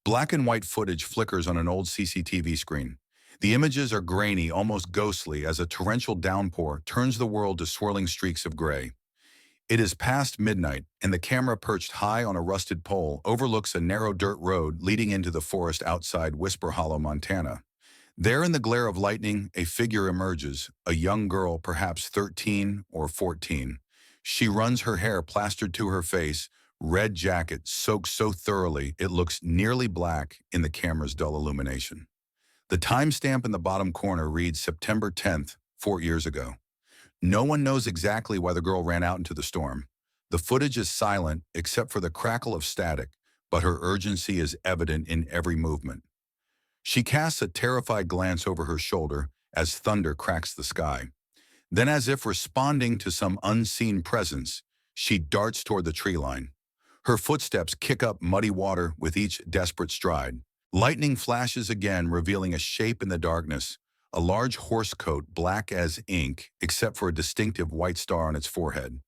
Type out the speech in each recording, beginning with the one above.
Black and white footage flickers on an old CCTV screen. The images are grainy, almost ghostly, as a torrential downpour turns the world to swirling streaks of gray. It is past midnight, and the camera perched high on a rusted pole overlooks a narrow dirt road leading into the forest outside Whisper Hollow, Montana. There in the glare of lightning, a figure emerges, a young girl, perhaps 13 or 14. She runs, her hair plastered to her face, red jacket soaked so thoroughly it looks nearly black in the camera's dull illumination. The timestamp in the bottom corner reads September 10th, 4 years ago. No one knows exactly why the girl ran out into the storm. The footage is silent except for the crackle of static, but her urgency is evident in every movement. She casts a terrified glance over her shoulder as thunder cracks the sky. Then, as if responding to some unseen presence, she darts toward the tree line. Her footsteps kick up muddy water with each desperate stride. Lightning flashes again, revealing a shape in the darkness, a large horse coat black as ink except for a distinctive white star on its forehead.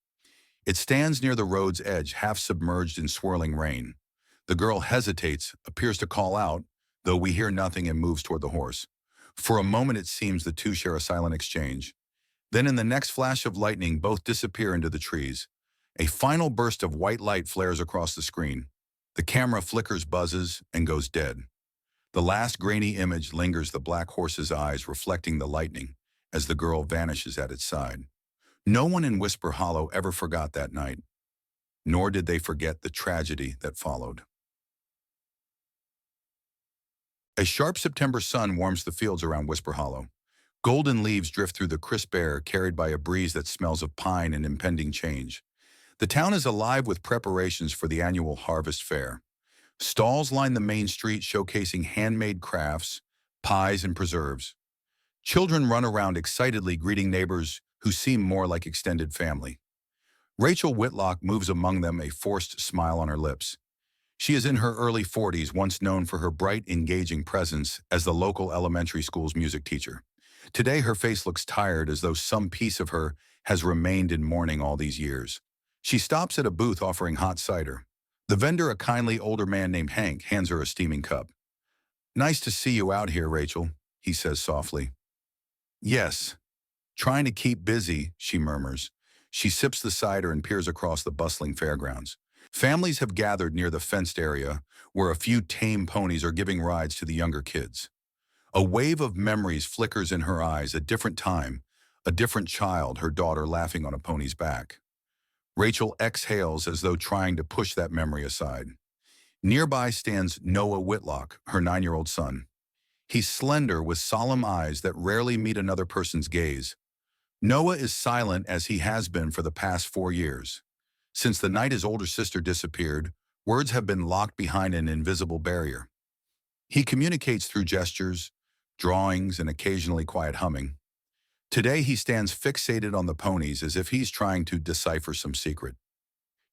It stands near the road's edge, half submerged in swirling rain. The girl hesitates, appears to call out, though we hear nothing, and moves toward the horse. For a moment it seems the two share a silent exchange. Then in the next flash of lightning, both disappear into the trees. A final burst of white light flares across the screen. The camera flickers, buzzes, and goes dead. The last grainy image lingers, the black horse's eyes reflecting the lightning as the girl vanishes at its side. No one in Whisper Hollow ever forgot that night, nor did they forget the tragedy that followed. A sharp September sun warms the fields around Whisper Hollow. Golden leaves drift through the crisp air, carried by a breeze that smells of pine and impending change. The town is alive with preparations for the annual harvest fair. Stalls line the main street showcasing handmade crafts, pies, and preserves. Children run around excitedly greeting neighbors who seem more like extended family. Rachel Whitlock moves among them, a forced smile on her lips. She is in her early 40s, once known for her bright, engaging presence as the local elementary school's music teacher. Today her face looks tired, as though some piece of her has remained in mourning all these years. She stops at a booth offering hot cider. The vendor, a kindly older man named Hank, hands her a steaming cup. "Nice to see you out here, Rachel," he says softly. "Yes. Trying to keep busy," she murmurs. She sips the cider and peers across the bustling fairgrounds. Families have gathered near the fenced area, where a few tame ponies are giving rides to the younger kids. A wave of memories flickers in her eyes, a different time, a different child, her daughter laughing on a pony's back. Rachel exhales as though trying to push that memory aside. Nearby stands Noah Whitlock, her 9-year-old son. He's slender, with solemn eyes that rarely meet another person's gaze. Noah is silent, as he has been for the past 4 years. Since the night his older sister disappeared, words have been locked behind an invisible barrier. He communicates through gestures, drawings, and occasionally quiet humming. Today he stands fixated on the ponies, as if he's trying to decipher some secret.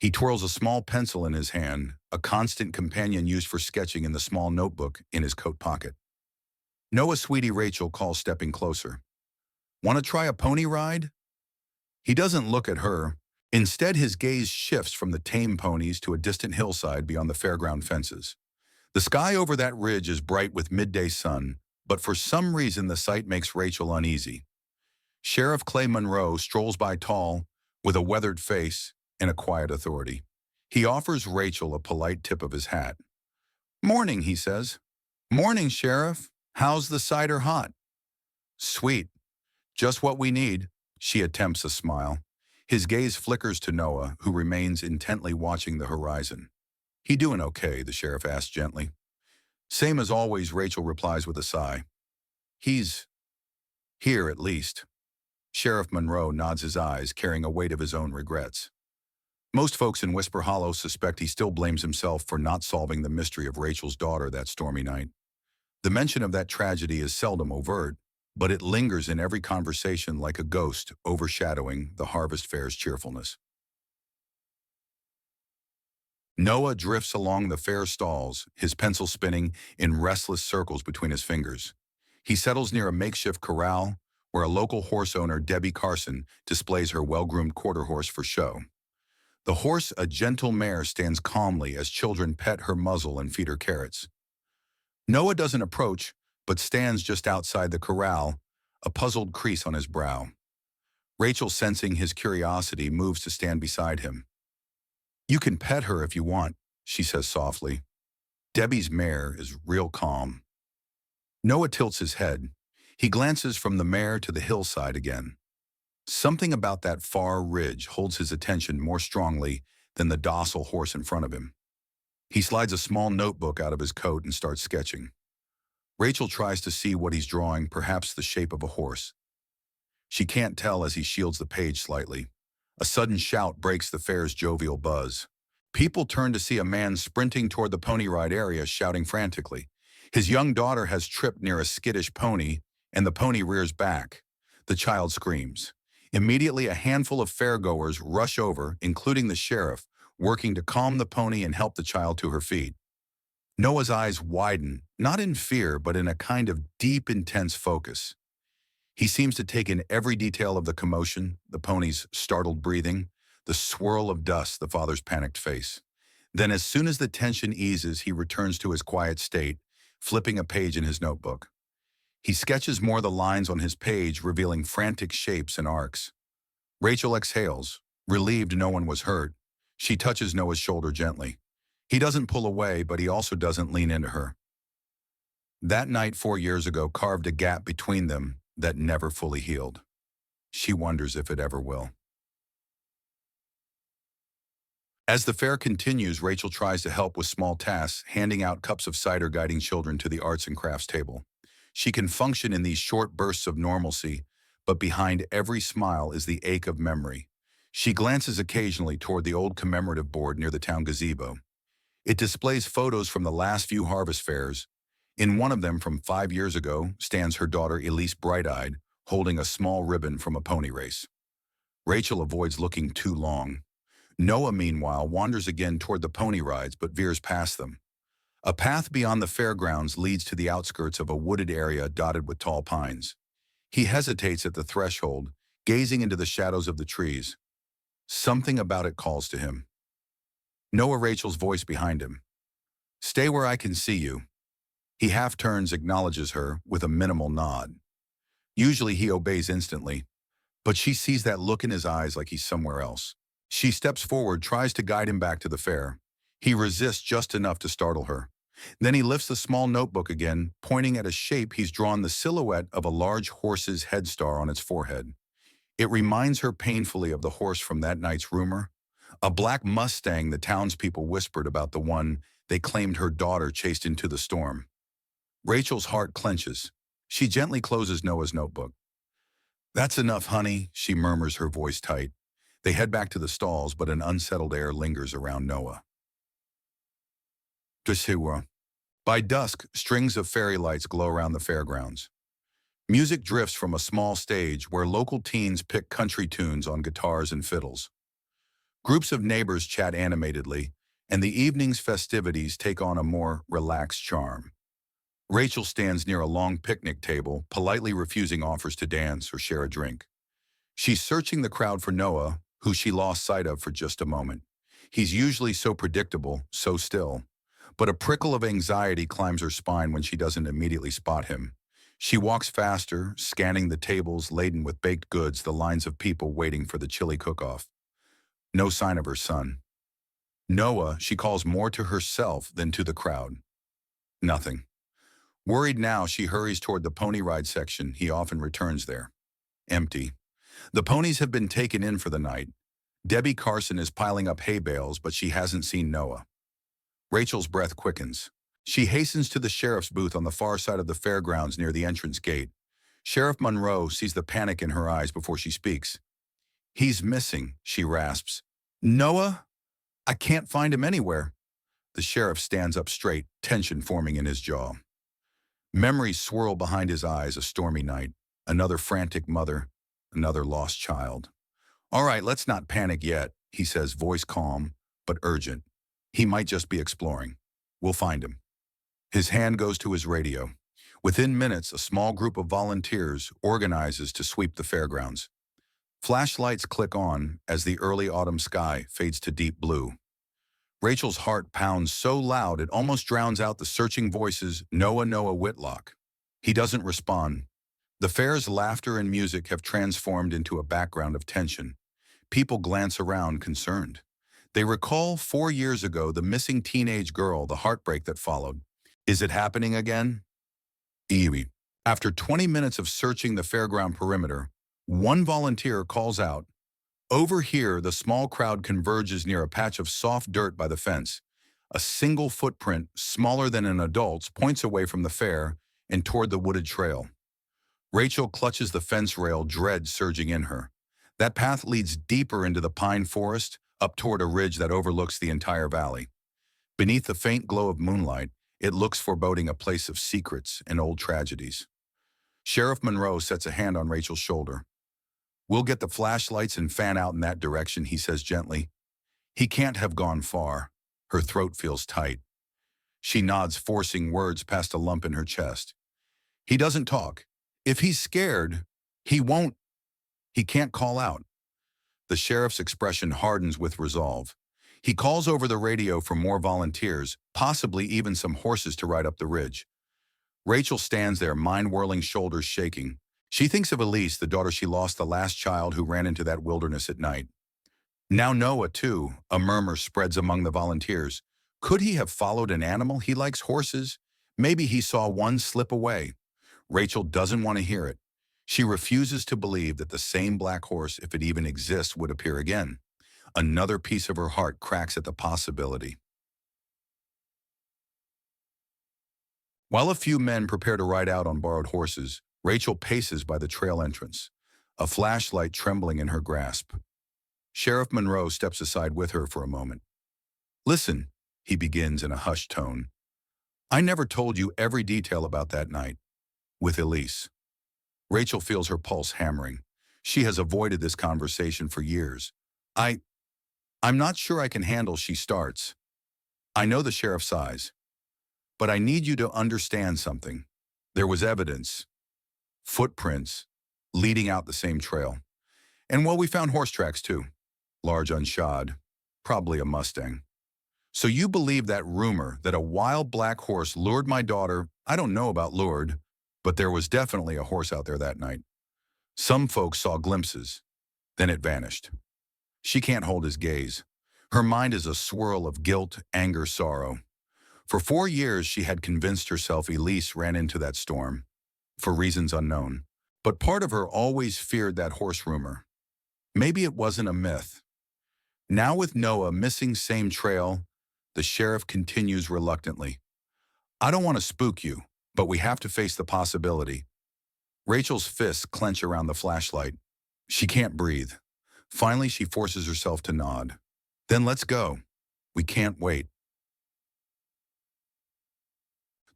He twirls a small pencil in his hand, a constant companion used for sketching, in the small notebook in his coat pocket. "Noah, sweetie," Rachel calls, stepping closer. "Want to try a pony ride?" He doesn't look at her. Instead, his gaze shifts from the tame ponies to a distant hillside beyond the fairground fences. The sky over that ridge is bright with midday sun, but for some reason the sight makes Rachel uneasy. Sheriff Clay Monroe strolls by, tall, with a weathered face and a quiet authority. He offers Rachel a polite tip of his hat. "Morning," he says. "Morning, Sheriff. How's the cider hot?" "Sweet. Just what we need." She attempts a smile. His gaze flickers to Noah, who remains intently watching the horizon. "He doing okay?" the sheriff asks gently. "Same as always," Rachel replies with a sigh. "He's here, at least." Sheriff Monroe nods his eyes, carrying a weight of his own regrets. Most folks in Whisper Hollow suspect he still blames himself for not solving the mystery of Rachel's daughter that stormy night. The mention of that tragedy is seldom overt, but it lingers in every conversation like a ghost overshadowing the harvest fair's cheerfulness. Noah drifts along the fair stalls, his pencil spinning in restless circles between his fingers. He settles near a makeshift corral, where a local horse owner, Debbie Carson, displays her well-groomed quarter horse for show. The horse, a gentle mare, stands calmly as children pet her muzzle and feed her carrots. Noah doesn't approach, but stands just outside the corral, a puzzled crease on his brow. Rachel, sensing his curiosity, moves to stand beside him. "You can pet her if you want," she says softly. Debbie's mare is real calm. Noah tilts his head. He glances from the mare to the hillside again. Something about that far ridge holds his attention more strongly than the docile horse in front of him. He slides a small notebook out of his coat and starts sketching. Rachel tries to see what he's drawing, perhaps the shape of a horse. She can't tell as he shields the page slightly. A sudden shout breaks the fair's jovial buzz. People turn to see a man sprinting toward the pony ride area, shouting frantically. His young daughter has tripped near a skittish pony, and the pony rears back. The child screams. Immediately, a handful of fairgoers rush over, including the sheriff, working to calm the pony and help the child to her feet. Noah's eyes widen, not in fear, but in a kind of deep, intense focus. He seems to take in every detail of the commotion, the pony's startled breathing, the swirl of dust, the father's panicked face. Then, as soon as the tension eases, he returns to his quiet state, flipping a page in his notebook. He sketches more the lines on his page, revealing frantic shapes and arcs. Rachel exhales, relieved no one was hurt. She touches Noah's shoulder gently. He doesn't pull away, but he also doesn't lean into her. That night 4 years ago carved a gap between them that never fully healed. She wonders if it ever will. As the fair continues, Rachel tries to help with small tasks, handing out cups of cider, guiding children to the arts and crafts table. She can function in these short bursts of normalcy, but behind every smile is the ache of memory. She glances occasionally toward the old commemorative board near the town gazebo. It displays photos from the last few harvest fairs. In one of them from 5 years ago stands her daughter Elise, bright-eyed, holding a small ribbon from a pony race. Rachel avoids looking too long. Noah, meanwhile, wanders again toward the pony rides but veers past them. A path beyond the fairgrounds leads to the outskirts of a wooded area dotted with tall pines. He hesitates at the threshold, gazing into the shadows of the trees. Something about it calls to him. Noah, Rachel's voice behind him. "Stay where I can see you." He half turns, acknowledges her with a minimal nod. Usually he obeys instantly, but she sees that look in his eyes like he's somewhere else. She steps forward, tries to guide him back to the fair. He resists just enough to startle her. Then he lifts the small notebook again, pointing at a shape he's drawn, the silhouette of a large horse's headstar on its forehead. It reminds her painfully of the horse from that night's rumor, a black Mustang the townspeople whispered about, the one they claimed her daughter chased into the storm. Rachel's heart clenches. She gently closes Noah's notebook. "That's enough, honey," she murmurs, her voice tight. They head back to the stalls, but an unsettled air lingers around Noah. By dusk, strings of fairy lights glow around the fairgrounds. Music drifts from a small stage where local teens pick country tunes on guitars and fiddles. Groups of neighbors chat animatedly, and the evening's festivities take on a more relaxed charm. Rachel stands near a long picnic table, politely refusing offers to dance or share a drink. She's searching the crowd for Noah, who she lost sight of for just a moment. He's usually so predictable, so still. But a prickle of anxiety climbs her spine when she doesn't immediately spot him. She walks faster, scanning the tables laden with baked goods, the lines of people waiting for the chili cook-off. No sign of her son. Noah, she calls more to herself than to the crowd. Nothing. Worried now, she hurries toward the pony ride section. He often returns there. Empty. The ponies have been taken in for the night. Debbie Carson is piling up hay bales, but she hasn't seen Noah. Rachel's breath quickens. She hastens to the sheriff's booth on the far side of the fairgrounds near the entrance gate. Sheriff Monroe sees the panic in her eyes before she speaks. "He's missing," she rasps. "Noah? I can't find him anywhere." The sheriff stands up straight, tension forming in his jaw. Memories swirl behind his eyes, a stormy night, another frantic mother, another lost child. "All right, let's not panic yet," he says, voice calm but urgent. "He might just be exploring. We'll find him." His hand goes to his radio. Within minutes, a small group of volunteers organizes to sweep the fairgrounds. Flashlights click on as the early autumn sky fades to deep blue. Rachel's heart pounds so loud it almost drowns out the searching voices, Noah, Noah Whitlock. He doesn't respond. The fair's laughter and music have transformed into a background of tension. People glance around, concerned. They recall 4 years ago the missing teenage girl, the heartbreak that followed. Is it happening again? Evie. After 20 minutes of searching the fairground perimeter, one volunteer calls out. Over here, the small crowd converges near a patch of soft dirt by the fence. A single footprint, smaller than an adult's, points away from the fair and toward the wooded trail. Rachel clutches the fence rail, dread surging in her. That path leads deeper into the pine forest, up toward a ridge that overlooks the entire valley. Beneath the faint glow of moonlight, it looks foreboding, a place of secrets and old tragedies. Sheriff Monroe sets a hand on Rachel's shoulder. We'll get the flashlights and fan out in that direction, he says gently. He can't have gone far. Her throat feels tight. She nods, forcing words past a lump in her chest. He doesn't talk. If he's scared, he won't. He can't call out. The sheriff's expression hardens with resolve. He calls over the radio for more volunteers, possibly even some horses to ride up the ridge. Rachel stands there, mind-whirling, shoulders shaking. She thinks of Elise, the daughter she lost, the last child who ran into that wilderness at night. Now Noah, too, a murmur spreads among the volunteers. Could he have followed an animal? He likes horses. Maybe he saw one slip away. Rachel doesn't want to hear it. She refuses to believe that the same black horse, if it even exists, would appear again. Another piece of her heart cracks at the possibility. While a few men prepare to ride out on borrowed horses, Rachel paces by the trail entrance, a flashlight trembling in her grasp. Sheriff Monroe steps aside with her for a moment. Listen, he begins in a hushed tone. I never told you every detail about that night with Elise. Rachel feels her pulse hammering. She has avoided this conversation for years. I'm not sure I can handle, she starts. I know, the sheriff sighs. But I need you to understand something. There was evidence. Footprints leading out the same trail. And well, we found horse tracks too. Large, unshod. Probably a Mustang. So you believe that rumor that a wild black horse lured my daughter? I don't know about lured, but there was definitely a horse out there that night. Some folks saw glimpses. Then it vanished. She can't hold his gaze. Her mind is a swirl of guilt, anger, sorrow. For 4 years, she had convinced herself Elise ran into that storm, for reasons unknown. But part of her always feared that horse rumor. Maybe it wasn't a myth. Now with Noah missing same trail, the sheriff continues reluctantly. I don't want to spook you, but we have to face the possibility. Rachel's fists clench around the flashlight. She can't breathe. Finally, she forces herself to nod. Then let's go. We can't wait.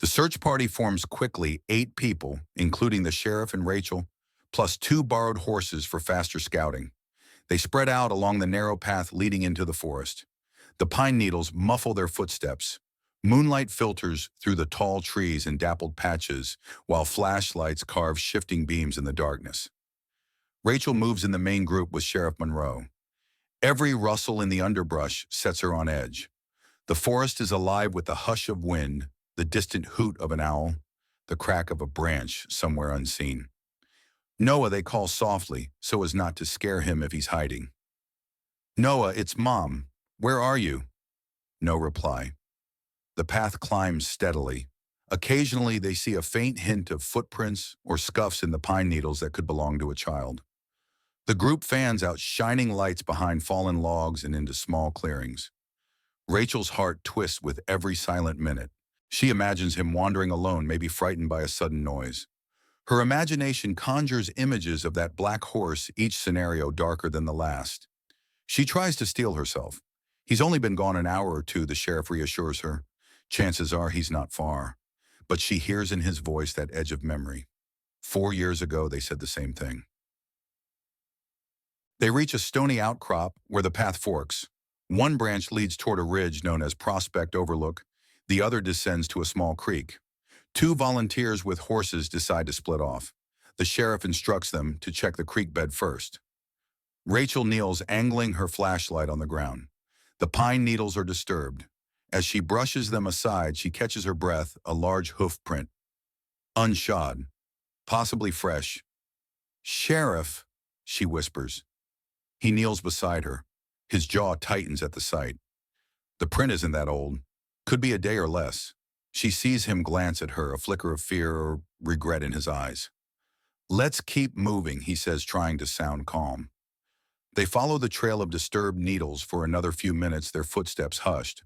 The search party forms quickly, 8 people, including the sheriff and Rachel, plus 2 borrowed horses for faster scouting. They spread out along the narrow path leading into the forest. The pine needles muffle their footsteps. Moonlight filters through the tall trees and dappled patches, while flashlights carve shifting beams in the darkness. Rachel moves in the main group with Sheriff Monroe. Every rustle in the underbrush sets her on edge. The forest is alive with the hush of wind, the distant hoot of an owl, the crack of a branch somewhere unseen. Noah they call softly, so as not to scare him if he's hiding. Noah, it's Mom. Where are you? No reply. The path climbs steadily. Occasionally they see a faint hint of footprints or scuffs in the pine needles that could belong to a child. The group fans out, shining lights behind fallen logs and into small clearings. Rachel's heart twists with every silent minute. She imagines him wandering alone, maybe frightened by a sudden noise. Her imagination conjures images of that black horse, each scenario darker than the last. She tries to steel herself. He's only been gone an hour or two, the sheriff reassures her. Chances are he's not far. But she hears in his voice that edge of memory. 4 years ago, they said the same thing. They reach a stony outcrop where the path forks. One branch leads toward a ridge known as Prospect Overlook. The other descends to a small creek. 2 volunteers with horses decide to split off. The sheriff instructs them to check the creek bed first. Rachel kneels, angling her flashlight on the ground. The pine needles are disturbed. As she brushes them aside, she catches her breath, a large hoof print. Unshod, possibly fresh. "Sheriff," she whispers. He kneels beside her. His jaw tightens at the sight. The print isn't that old. Could be a day or less. She sees him glance at her, a flicker of fear or regret in his eyes. "Let's keep moving," he says, trying to sound calm. They follow the trail of disturbed needles for another few minutes, their footsteps hushed.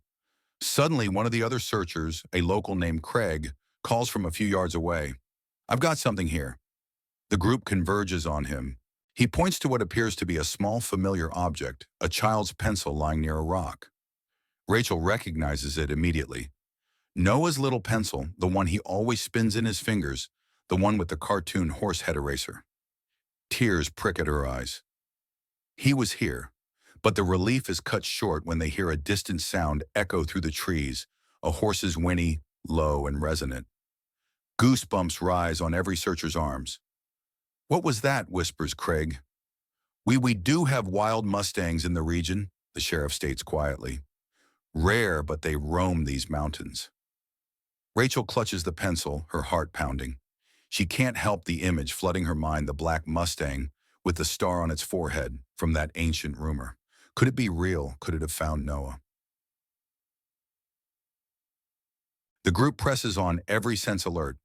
Suddenly, one of the other searchers, a local named Craig, calls from a few yards away. "I've got something here." The group converges on him. He points to what appears to be a small familiar object, a child's pencil lying near a rock. Rachel recognizes it immediately. Noah's little pencil, the one he always spins in his fingers, the one with the cartoon horse head eraser. Tears prick at her eyes. He was here, but the relief is cut short when they hear a distant sound echo through the trees, a horse's whinny, low and resonant. Goosebumps rise on every searcher's arms. "What was that?" whispers Craig. We do have wild Mustangs in the region," the sheriff states quietly. "Rare, but they roam these mountains." Rachel clutches the pencil, her heart pounding. She can't help the image flooding her mind, the black Mustang with the star on its forehead from that ancient rumor. Could it be real? Could it have found Noah? The group presses on, every sense alert.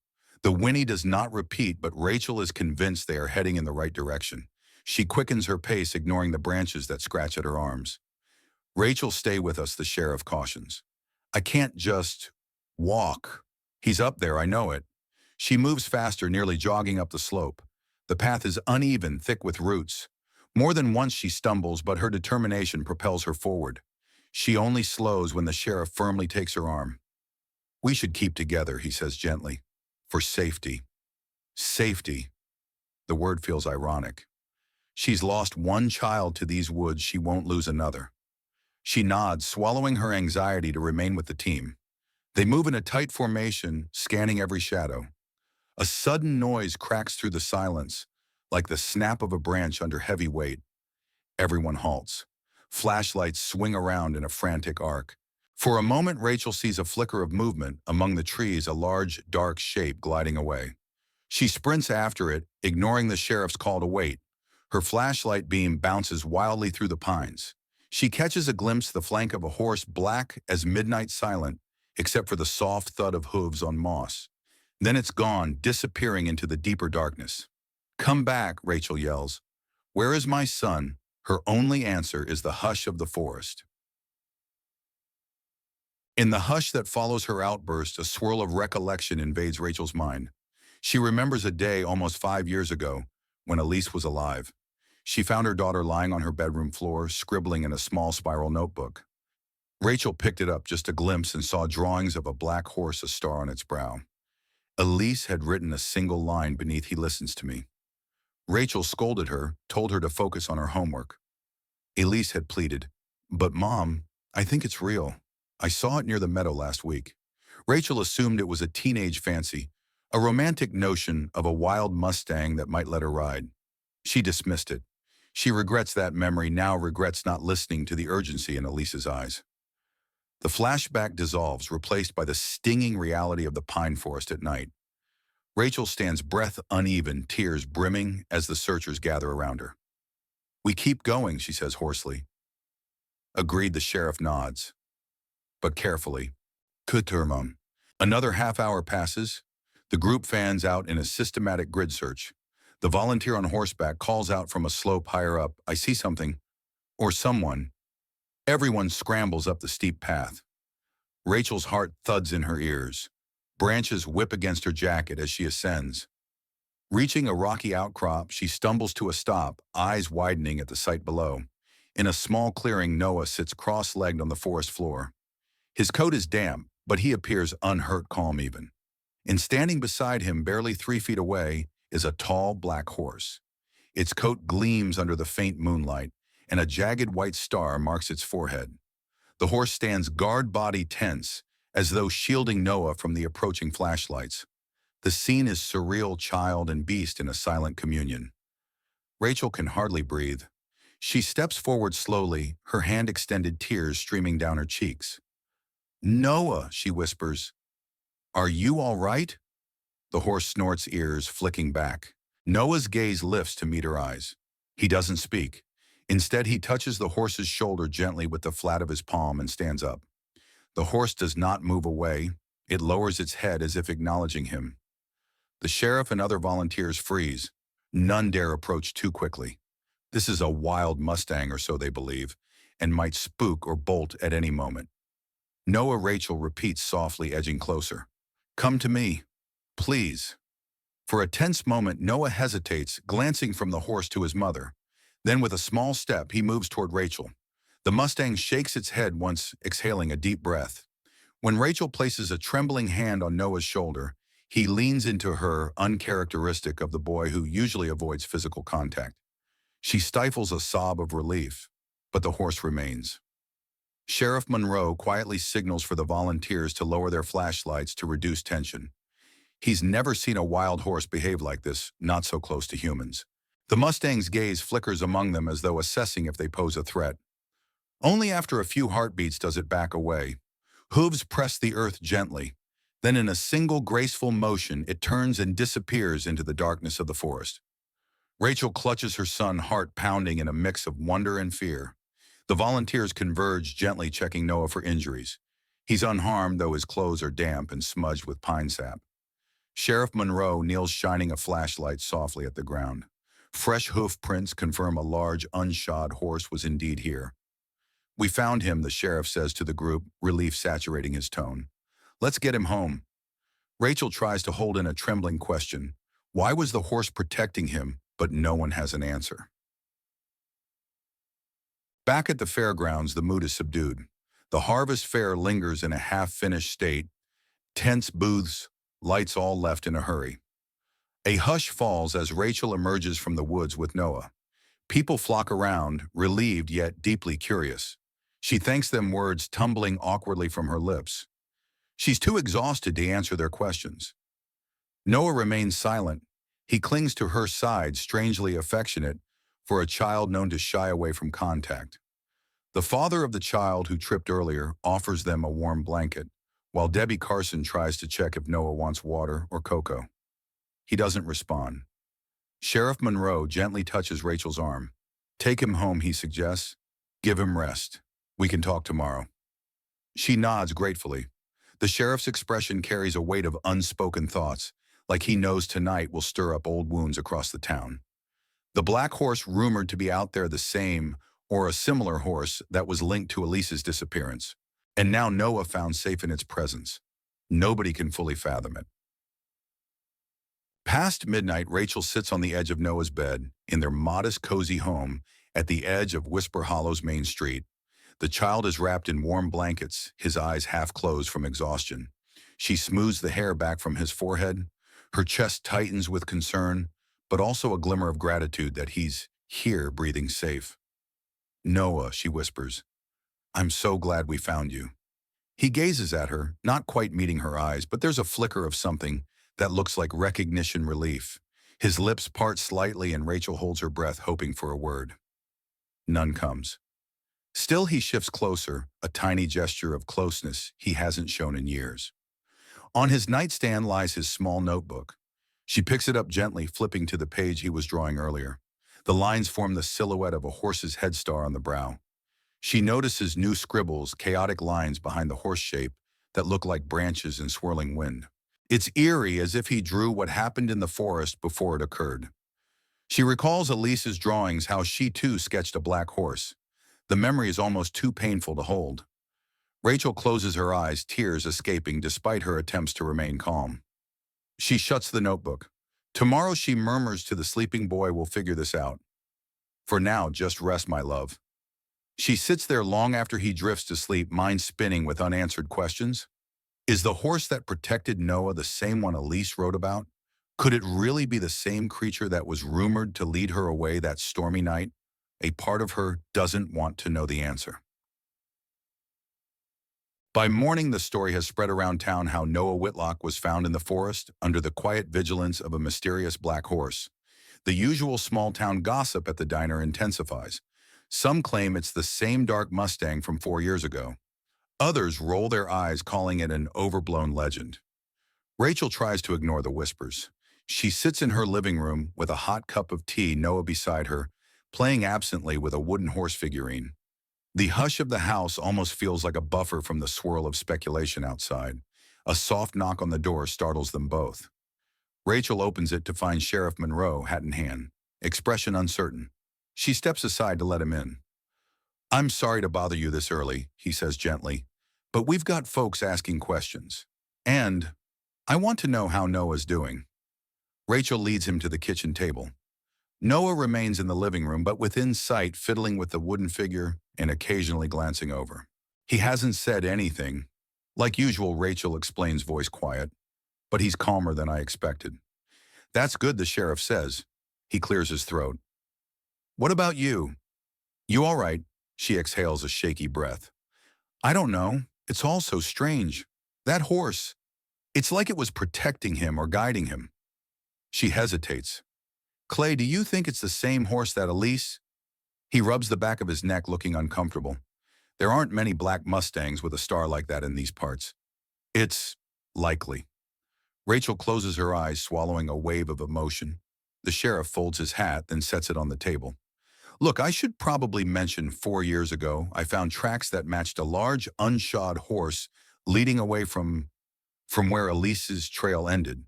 The whinny does not repeat, but Rachel is convinced they are heading in the right direction. She quickens her pace, ignoring the branches that scratch at her arms. "Rachel, stay with us," the sheriff cautions. "I can't just walk. He's up there, I know it." She moves faster, nearly jogging up the slope. The path is uneven, thick with roots. More than once she stumbles, but her determination propels her forward. She only slows when the sheriff firmly takes her arm. "We should keep together," he says gently. "For safety." Safety. The word feels ironic. She's lost one child to these woods, she won't lose another. She nods, swallowing her anxiety to remain with the team. They move in a tight formation, scanning every shadow. A sudden noise cracks through the silence, like the snap of a branch under heavy weight. Everyone halts. Flashlights swing around in a frantic arc. For a moment, Rachel sees a flicker of movement among the trees, a large, dark shape gliding away. She sprints after it, ignoring the sheriff's call to wait. Her flashlight beam bounces wildly through the pines. She catches a glimpse of the flank of a horse, black as midnight silent, except for the soft thud of hooves on moss. Then it's gone, disappearing into the deeper darkness. "Come back," Rachel yells. "Where is my son?" Her only answer is the hush of the forest. In the hush that follows her outburst, a swirl of recollection invades Rachel's mind. She remembers a day almost 5 years ago, when Elise was alive. She found her daughter lying on her bedroom floor, scribbling in a small spiral notebook. Rachel picked it up, just a glimpse, and saw drawings of a black horse, a star on its brow. Elise had written a single line beneath, "He listens to me." Rachel scolded her, told her to focus on her homework. Elise had pleaded, "But Mom, I think it's real. I saw it near the meadow last week." Rachel assumed it was a teenage fancy, a romantic notion of a wild Mustang that might let her ride. She dismissed it. She regrets that memory now, regrets not listening to the urgency in Elise's eyes. The flashback dissolves, replaced by the stinging reality of the pine forest at night. Rachel stands, breath uneven, tears brimming as the searchers gather around her. "We keep going," she says hoarsely. "Agreed," the sheriff nods. "But carefully." Kuturmum. Another half-hour passes. The group fans out in a systematic grid search. The volunteer on horseback calls out from a slope higher up, "I see something." Or someone. Everyone scrambles up the steep path. Rachel's heart thuds in her ears. Branches whip against her jacket as she ascends. Reaching a rocky outcrop, she stumbles to a stop, eyes widening at the sight below. In a small clearing, Noah sits cross-legged on the forest floor. His coat is damp, but he appears unhurt, calm even. And standing beside him, barely 3 feet away, is a tall black horse. Its coat gleams under the faint moonlight, and a jagged white star marks its forehead. The horse stands guard, body tense, as though shielding Noah from the approaching flashlights. The scene is surreal, child and beast in a silent communion. Rachel can hardly breathe. She steps forward slowly, her hand extended, tears streaming down her cheeks. "Noah," she whispers, "are you all right?" The horse snorts, ears flicking back. Noah's gaze lifts to meet her eyes. He doesn't speak. Instead, he touches the horse's shoulder gently with the flat of his palm and stands up. The horse does not move away. It lowers its head as if acknowledging him. The sheriff and other volunteers freeze. None dare approach too quickly. This is a wild Mustang, or so they believe, and might spook or bolt at any moment. Noah, Rachel repeats softly, edging closer. "Come to me, please." For a tense moment, Noah hesitates, glancing from the horse to his mother. Then with a small step, he moves toward Rachel. The Mustang shakes its head once, exhaling a deep breath. When Rachel places a trembling hand on Noah's shoulder, he leans into her, uncharacteristic of the boy who usually avoids physical contact. She stifles a sob of relief, but the horse remains. Sheriff Monroe quietly signals for the volunteers to lower their flashlights to reduce tension. He's never seen a wild horse behave like this, not so close to humans. The Mustang's gaze flickers among them as though assessing if they pose a threat. Only after a few heartbeats does it back away. Hooves press the earth gently. Then in a single graceful motion, it turns and disappears into the darkness of the forest. Rachel clutches her son, heart pounding in a mix of wonder and fear. The volunteers converge, gently checking Noah for injuries. He's unharmed, though his clothes are damp and smudged with pine sap. Sheriff Monroe kneels, shining a flashlight softly at the ground. Fresh hoof prints confirm a large, unshod horse was indeed here. "We found him," the sheriff says to the group, relief saturating his tone. "Let's get him home." Rachel tries to hold in a trembling question. Why was the horse protecting him, but no one has an answer? Back at the fairgrounds, the mood is subdued. The harvest fair lingers in a half-finished state. Tents, booths, lights all left in a hurry. A hush falls as Rachel emerges from the woods with Noah. People flock around, relieved yet deeply curious. She thanks them, words tumbling awkwardly from her lips. She's too exhausted to answer their questions. Noah remains silent. He clings to her side, strangely affectionate, for a child known to shy away from contact. The father of the child who tripped earlier offers them a warm blanket, while Debbie Carson tries to check if Noah wants water or cocoa. He doesn't respond. Sheriff Monroe gently touches Rachel's arm. "Take him home," he suggests. "Give him rest. We can talk tomorrow." She nods gratefully. The sheriff's expression carries a weight of unspoken thoughts, like he knows tonight will stir up old wounds across the town. The black horse rumored to be out there, the same or a similar horse that was linked to Elise's disappearance. And now Noah found safe in its presence. Nobody can fully fathom it. Past midnight, Rachel sits on the edge of Noah's bed in their modest, cozy home at the edge of Whisper Hollow's main street. The child is wrapped in warm blankets, his eyes half closed from exhaustion. She smooths the hair back from his forehead. Her chest tightens with concern, but also a glimmer of gratitude that he's here, breathing safe. "Noah," she whispers, "I'm so glad we found you." He gazes at her, not quite meeting her eyes, but there's a flicker of something that looks like recognition, relief. His lips part slightly and Rachel holds her breath, hoping for a word. None comes. Still, he shifts closer, a tiny gesture of closeness he hasn't shown in years. On his nightstand lies his small notebook. She picks it up gently, flipping to the page he was drawing earlier. The lines form the silhouette of a horse's headstar on the brow. She notices new scribbles, chaotic lines behind the horse shape that look like branches in swirling wind. It's eerie, as if he drew what happened in the forest before it occurred. She recalls Elise's drawings, how she too sketched a black horse. The memory is almost too painful to hold. Rachel closes her eyes, tears escaping despite her attempts to remain calm. She shuts the notebook. Tomorrow, she murmurs to the sleeping boy, "We'll figure this out. For now, just rest, my love." She sits there long after he drifts to sleep, mind spinning with unanswered questions. Is the horse that protected Noah the same one Elise wrote about? Could it really be the same creature that was rumored to lead her away that stormy night? A part of her doesn't want to know the answer. By morning, the story has spread around town how Noah Whitlock was found in the forest under the quiet vigilance of a mysterious black horse. The usual small-town gossip at the diner intensifies. Some claim it's the same dark Mustang from 4 years ago. Others roll their eyes, calling it an overblown legend. Rachel tries to ignore the whispers. She sits in her living room with a hot cup of tea, Noah beside her, playing absently with a wooden horse figurine. The hush of the house almost feels like a buffer from the swirl of speculation outside. A soft knock on the door startles them both. Rachel opens it to find Sheriff Monroe, hat in hand, expression uncertain. She steps aside to let him in. "I'm sorry to bother you this early," he says gently, "but we've got folks asking questions. And I want to know how Noah's doing." Rachel leads him to the kitchen table. Noah remains in the living room, but within sight, fiddling with the wooden figure and occasionally glancing over. He hasn't said anything. Like usual, Rachel explains, voice quiet, but he's calmer than I expected. "That's good," the sheriff says. He clears his throat. "What about you? You all right?" She exhales a shaky breath. "I don't know. It's all so strange. That horse, it's like it was protecting him or guiding him." She hesitates. "Clay, do you think it's the same horse that Elise?" He rubs the back of his neck, looking uncomfortable. There aren't many black Mustangs with a star like that in these parts. "It's likely." Rachel closes her eyes, swallowing a wave of emotion. The sheriff folds his hat, then sets it on the table. "Look, I should probably mention 4 years ago, I found tracks that matched a large, unshod horse leading away from where Elise's trail ended.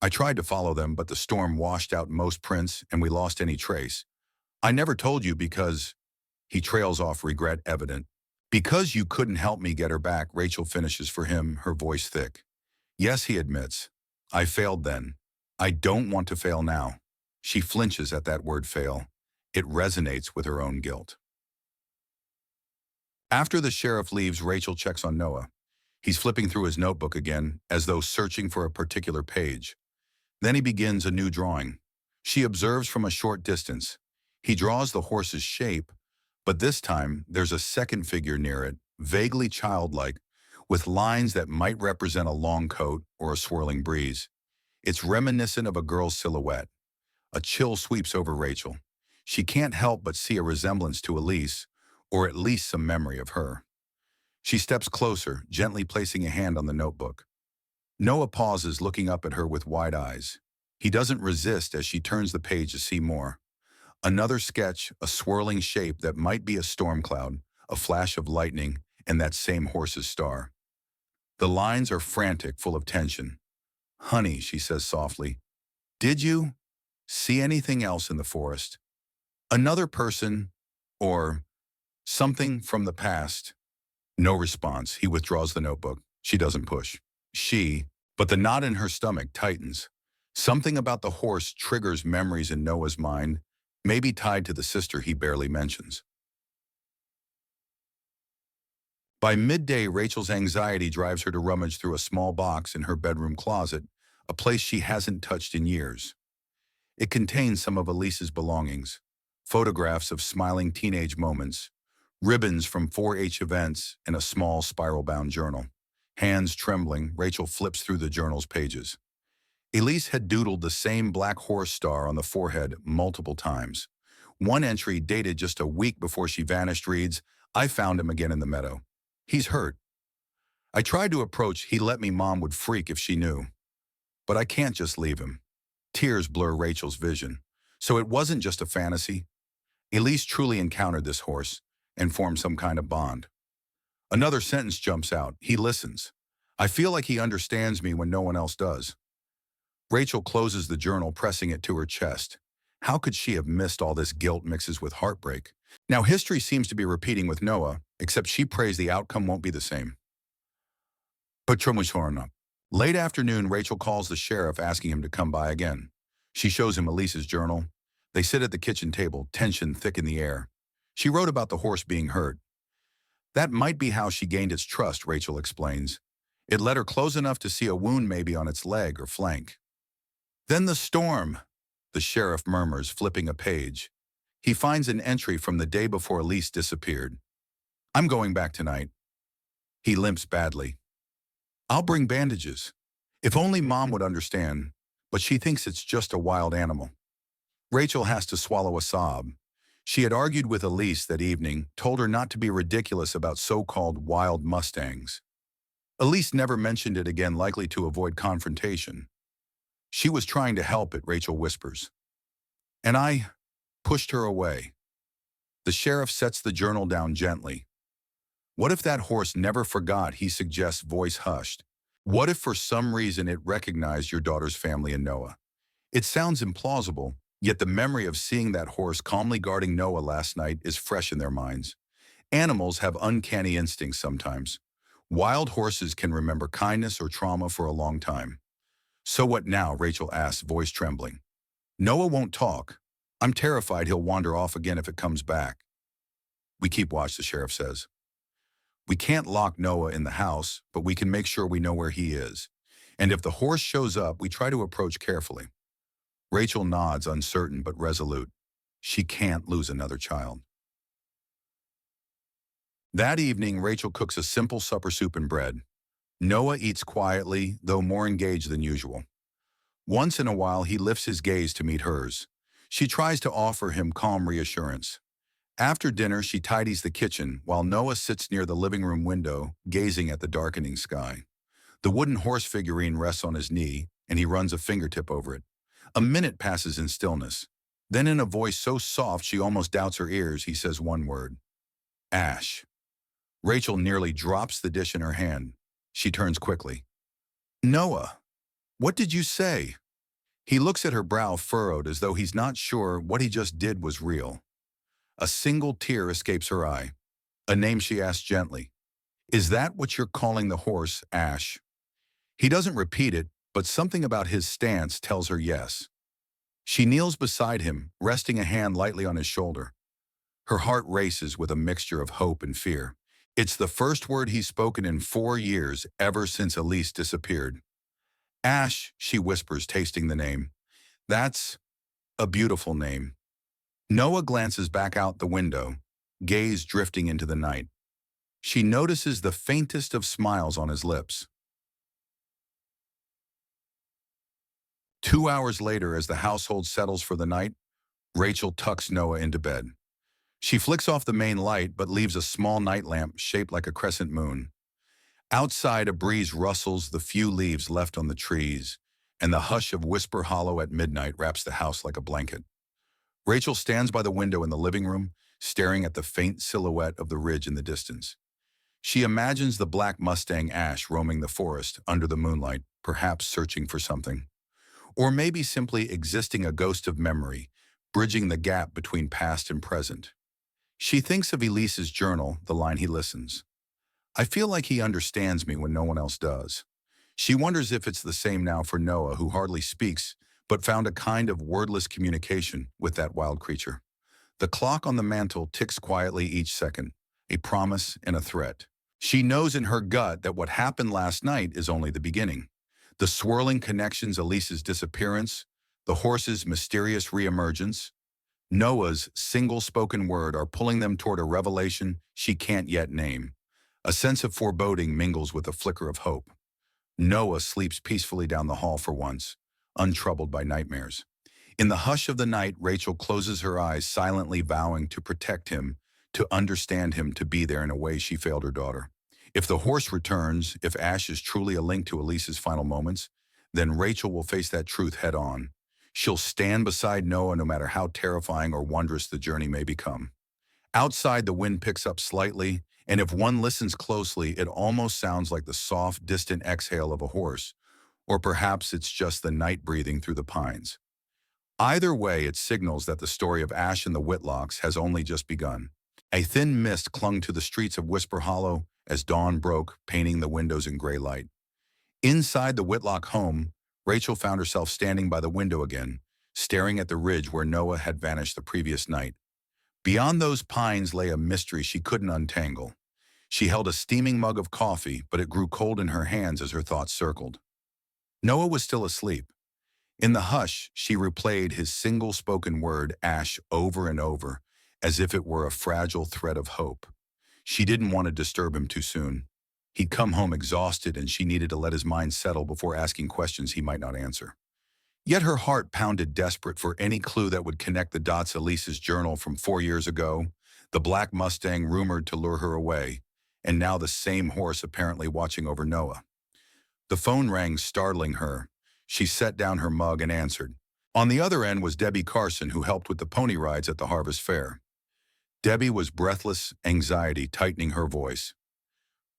I tried to follow them, but the storm washed out most prints and we lost any trace. I never told you because—" He trails off, regret evident. "Because you couldn't help me get her back," Rachel finishes for him, her voice thick. "Yes," he admits. "I failed then. I don't want to fail now." She flinches at that word fail. It resonates with her own guilt. After the sheriff leaves, Rachel checks on Noah. He's flipping through his notebook again, as though searching for a particular page. Then he begins a new drawing. She observes from a short distance. He draws the horse's shape, but this time there's a second figure near it, vaguely childlike, with lines that might represent a long coat or a swirling breeze. It's reminiscent of a girl's silhouette. A chill sweeps over Rachel. She can't help but see a resemblance to Elise, or at least some memory of her. She steps closer, gently placing a hand on the notebook. Noah pauses, looking up at her with wide eyes. He doesn't resist as she turns the page to see more. Another sketch, a swirling shape that might be a storm cloud, a flash of lightning, and that same horse's star. The lines are frantic, full of tension. "Honey," she says softly, "did you see anything else in the forest? Another person, or something from the past?" No response. He withdraws the notebook. She doesn't push. But the knot in her stomach tightens. Something about the horse triggers memories in Noah's mind, maybe tied to the sister he barely mentions. By midday, Rachel's anxiety drives her to rummage through a small box in her bedroom closet, a place she hasn't touched in years. It contains some of Elise's belongings, photographs of smiling teenage moments, ribbons from 4-H events, and a small spiral-bound journal. Hands trembling, Rachel flips through the journal's pages. Elise had doodled the same black horse star on the forehead multiple times. One entry, dated just a week before she vanished, reads, "I found him again in the meadow. He's hurt. I tried to approach, he let me. Mom would freak if she knew. But I can't just leave him." Tears blur Rachel's vision. So it wasn't just a fantasy. Elise truly encountered this horse and formed some kind of bond. Another sentence jumps out. "He listens. I feel like he understands me when no one else does." Rachel closes the journal, pressing it to her chest. How could she have missed all this? Guilt mixes with heartbreak. Now history seems to be repeating with Noah, except she prays the outcome won't be the same. Late afternoon, Rachel calls the sheriff, asking him to come by again. She shows him Elise's journal. They sit at the kitchen table, tension thick in the air. She wrote about the horse being hurt. That might be how she gained its trust, Rachel explains. It let her close enough to see a wound, maybe on its leg or flank. Then the storm, the sheriff murmurs, flipping a page. He finds an entry from the day before Elise disappeared. "I'm going back tonight." He limps badly. "I'll bring bandages. If only Mom would understand, but she thinks it's just a wild animal." Rachel has to swallow a sob. She had argued with Elise that evening, told her not to be ridiculous about so-called wild Mustangs. Elise never mentioned it again, likely to avoid confrontation. She was trying to help it, Rachel whispers. And I pushed her away. The sheriff sets the journal down gently. What if that horse never forgot, he suggests, voice hushed. What if for some reason it recognized your daughter's family and Noah? It sounds implausible, yet the memory of seeing that horse calmly guarding Noah last night is fresh in their minds. Animals have uncanny instincts sometimes. Wild horses can remember kindness or trauma for a long time. So what now? Rachel asks, voice trembling. Noah won't talk. I'm terrified he'll wander off again if it comes back. We keep watch, the sheriff says. We can't lock Noah in the house, but we can make sure we know where he is. And if the horse shows up, we try to approach carefully. Rachel nods, uncertain but resolute. She can't lose another child. That evening, Rachel cooks a simple supper, soup and bread. Noah eats quietly, though more engaged than usual. Once in a while, he lifts his gaze to meet hers. She tries to offer him calm reassurance. After dinner, she tidies the kitchen, while Noah sits near the living room window, gazing at the darkening sky. The wooden horse figurine rests on his knee, and he runs a fingertip over it. A minute passes in stillness. Then in a voice so soft she almost doubts her ears, he says one word. Ash. Rachel nearly drops the dish in her hand. She turns quickly. Noah, what did you say? He looks at her, brow furrowed, as though he's not sure what he just did was real. A single tear escapes her eye. A name, she asks gently. Is that what you're calling the horse, Ash? He doesn't repeat it, but something about his stance tells her yes. She kneels beside him, resting a hand lightly on his shoulder. Her heart races with a mixture of hope and fear. It's the first word he's spoken in 4 years, ever since Elise disappeared. Ash, she whispers, tasting the name. That's a beautiful name. Noah glances back out the window, gaze drifting into the night. She notices the faintest of smiles on his lips. 2 hours later, as the household settles for the night, Rachel tucks Noah into bed. She flicks off the main light but leaves a small night lamp shaped like a crescent moon. Outside, a breeze rustles the few leaves left on the trees, and the hush of Whisper Hollow at midnight wraps the house like a blanket. Rachel stands by the window in the living room, staring at the faint silhouette of the ridge in the distance. She imagines the black Mustang Ash roaming the forest under the moonlight, perhaps searching for something. Or maybe simply existing, a ghost of memory, bridging the gap between past and present. She thinks of Elise's journal, the line he listens. I feel like he understands me when no one else does. She wonders if it's the same now for Noah, who hardly speaks, but found a kind of wordless communication with that wild creature. The clock on the mantel ticks quietly each second, a promise and a threat. She knows in her gut that what happened last night is only the beginning. The swirling connections, Elise's disappearance, the horse's mysterious reemergence, Noah's single spoken word are pulling them toward a revelation she can't yet name. A sense of foreboding mingles with a flicker of hope. Noah sleeps peacefully down the hall for once, untroubled by nightmares. In the hush of the night, Rachel closes her eyes, silently vowing to protect him, to understand him, to be there in a way she failed her daughter. If the horse returns, if Ash is truly a link to Elise's final moments, then Rachel will face that truth head on. She'll stand beside Noah no matter how terrifying or wondrous the journey may become. Outside, the wind picks up slightly, and if one listens closely, it almost sounds like the soft, distant exhale of a horse, or perhaps it's just the night breathing through the pines. Either way, it signals that the story of Ash and the Whitlocks has only just begun. A thin mist clung to the streets of Whisper Hollow as dawn broke, painting the windows in gray light. Inside the Whitlock home, Rachel found herself standing by the window again, staring at the ridge where Noah had vanished the previous night. Beyond those pines lay a mystery she couldn't untangle. She held a steaming mug of coffee, but it grew cold in her hands as her thoughts circled. Noah was still asleep. In the hush, she replayed his single spoken word, Ash, over and over, as if it were a fragile thread of hope. She didn't want to disturb him too soon. He'd come home exhausted, and she needed to let his mind settle before asking questions he might not answer. Yet her heart pounded desperate for any clue that would connect the dots. Elise's journal from 4 years ago, the black Mustang rumored to lure her away, and now the same horse apparently watching over Noah. The phone rang, startling her. She set down her mug and answered. On the other end was Debbie Carson, who helped with the pony rides at the Harvest Fair. Debbie was breathless, anxiety tightening her voice.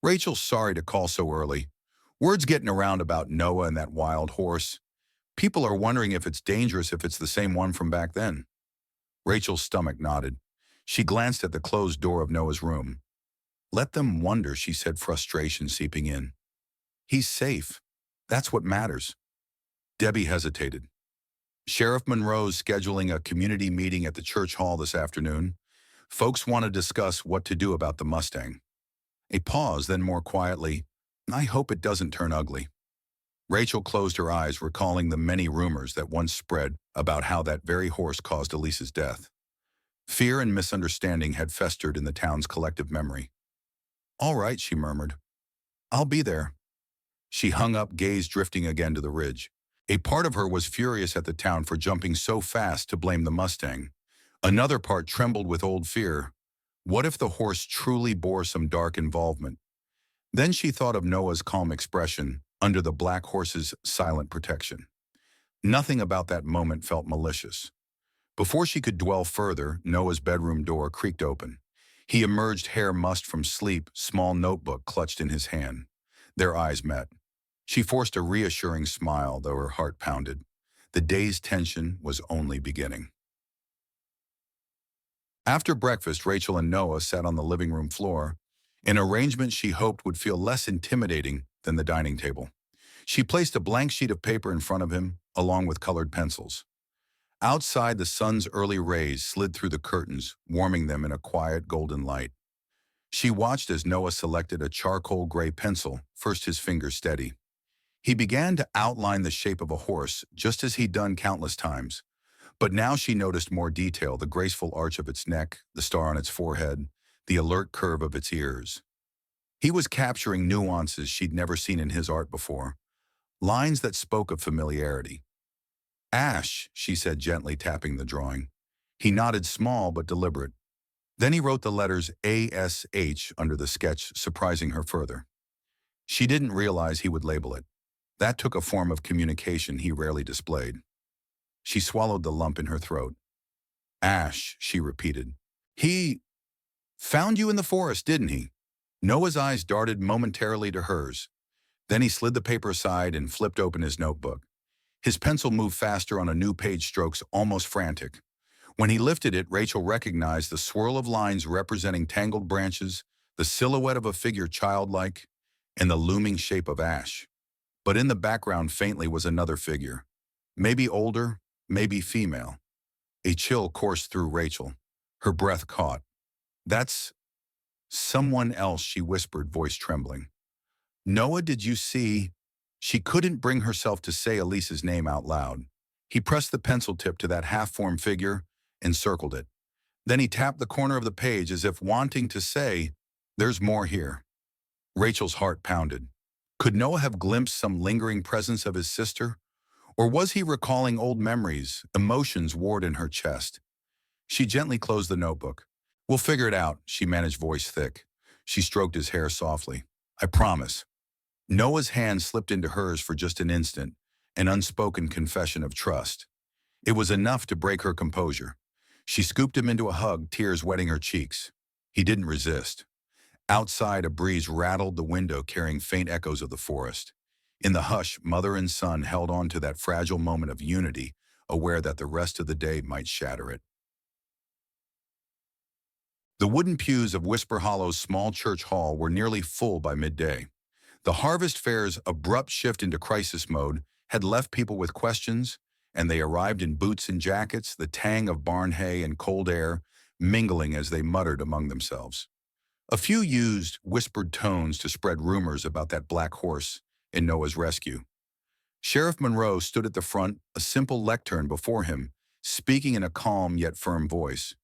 "Rachel, sorry to call so early. Word's getting around about Noah and that wild horse. People are wondering if it's dangerous, if it's the same one from back then." Rachel's stomach knotted. She glanced at the closed door of Noah's room. "Let them wonder," she said, frustration seeping in. "He's safe. That's what matters." Debbie hesitated. "Sheriff Monroe's scheduling a community meeting at the church hall this afternoon. Folks want to discuss what to do about the Mustang." A pause, then more quietly, "I hope it doesn't turn ugly." Rachel closed her eyes, recalling the many rumors that once spread about how that very horse caused Elise's death. Fear and misunderstanding had festered in the town's collective memory. "All right," she murmured. "I'll be there." She hung up, gaze drifting again to the ridge. A part of her was furious at the town for jumping so fast to blame the Mustang. Another part trembled with old fear. What if the horse truly bore some dark involvement? Then she thought of Noah's calm expression under the black horse's silent protection. Nothing about that moment felt malicious. Before she could dwell further, Noah's bedroom door creaked open. He emerged, hair mussed from sleep, small notebook clutched in his hand. Their eyes met. She forced a reassuring smile, though her heart pounded. The day's tension was only beginning. After breakfast, Rachel and Noah sat on the living room floor, an arrangement she hoped would feel less intimidating than the dining table. She placed a blank sheet of paper in front of him, along with colored pencils. Outside, the sun's early rays slid through the curtains, warming them in a quiet golden light. She watched as Noah selected a charcoal gray pencil, first his fingers steady. He began to outline the shape of a horse, just as he'd done countless times. But now she noticed more detail, the graceful arch of its neck, the star on its forehead, the alert curve of its ears. He was capturing nuances she'd never seen in his art before, lines that spoke of familiarity. "Ash," she said, gently tapping the drawing. He nodded, small but deliberate. Then he wrote the letters ASH under the sketch, surprising her further. She didn't realize he would label it. That took a form of communication he rarely displayed. She swallowed the lump in her throat. "Ash," she repeated. "He found you in the forest, didn't he?" Noah's eyes darted momentarily to hers. Then he slid the paper aside and flipped open his notebook. His pencil moved faster on a new page, strokes almost frantic. When he lifted it, Rachel recognized the swirl of lines representing tangled branches, the silhouette of a figure childlike, and the looming shape of Ash. But in the background faintly was another figure. Maybe older, maybe female. A chill coursed through Rachel. Her breath caught. "That's someone else," she whispered, voice trembling. "Noah, did you see?" She couldn't bring herself to say Elise's name out loud. He pressed the pencil tip to that half-formed figure and circled it. Then he tapped the corner of the page as if wanting to say, "There's more here." Rachel's heart pounded. Could Noah have glimpsed some lingering presence of his sister? Or was he recalling old memories, emotions warred in her chest? She gently closed the notebook. "We'll figure it out," she managed, voice thick. She stroked his hair softly. "I promise." Noah's hand slipped into hers for just an instant, an unspoken confession of trust. It was enough to break her composure. She scooped him into a hug, tears wetting her cheeks. He didn't resist. Outside, a breeze rattled the window, carrying faint echoes of the forest. In the hush, mother and son held on to that fragile moment of unity, aware that the rest of the day might shatter it. The wooden pews of Whisper Hollow's small church hall were nearly full by midday. The Harvest Fair's abrupt shift into crisis mode had left people with questions, and they arrived in boots and jackets, the tang of barn hay and cold air mingling as they muttered among themselves. A few used whispered tones to spread rumors about that black horse in Noah's rescue. Sheriff Monroe stood at the front, a simple lectern before him, speaking in a calm yet firm voice.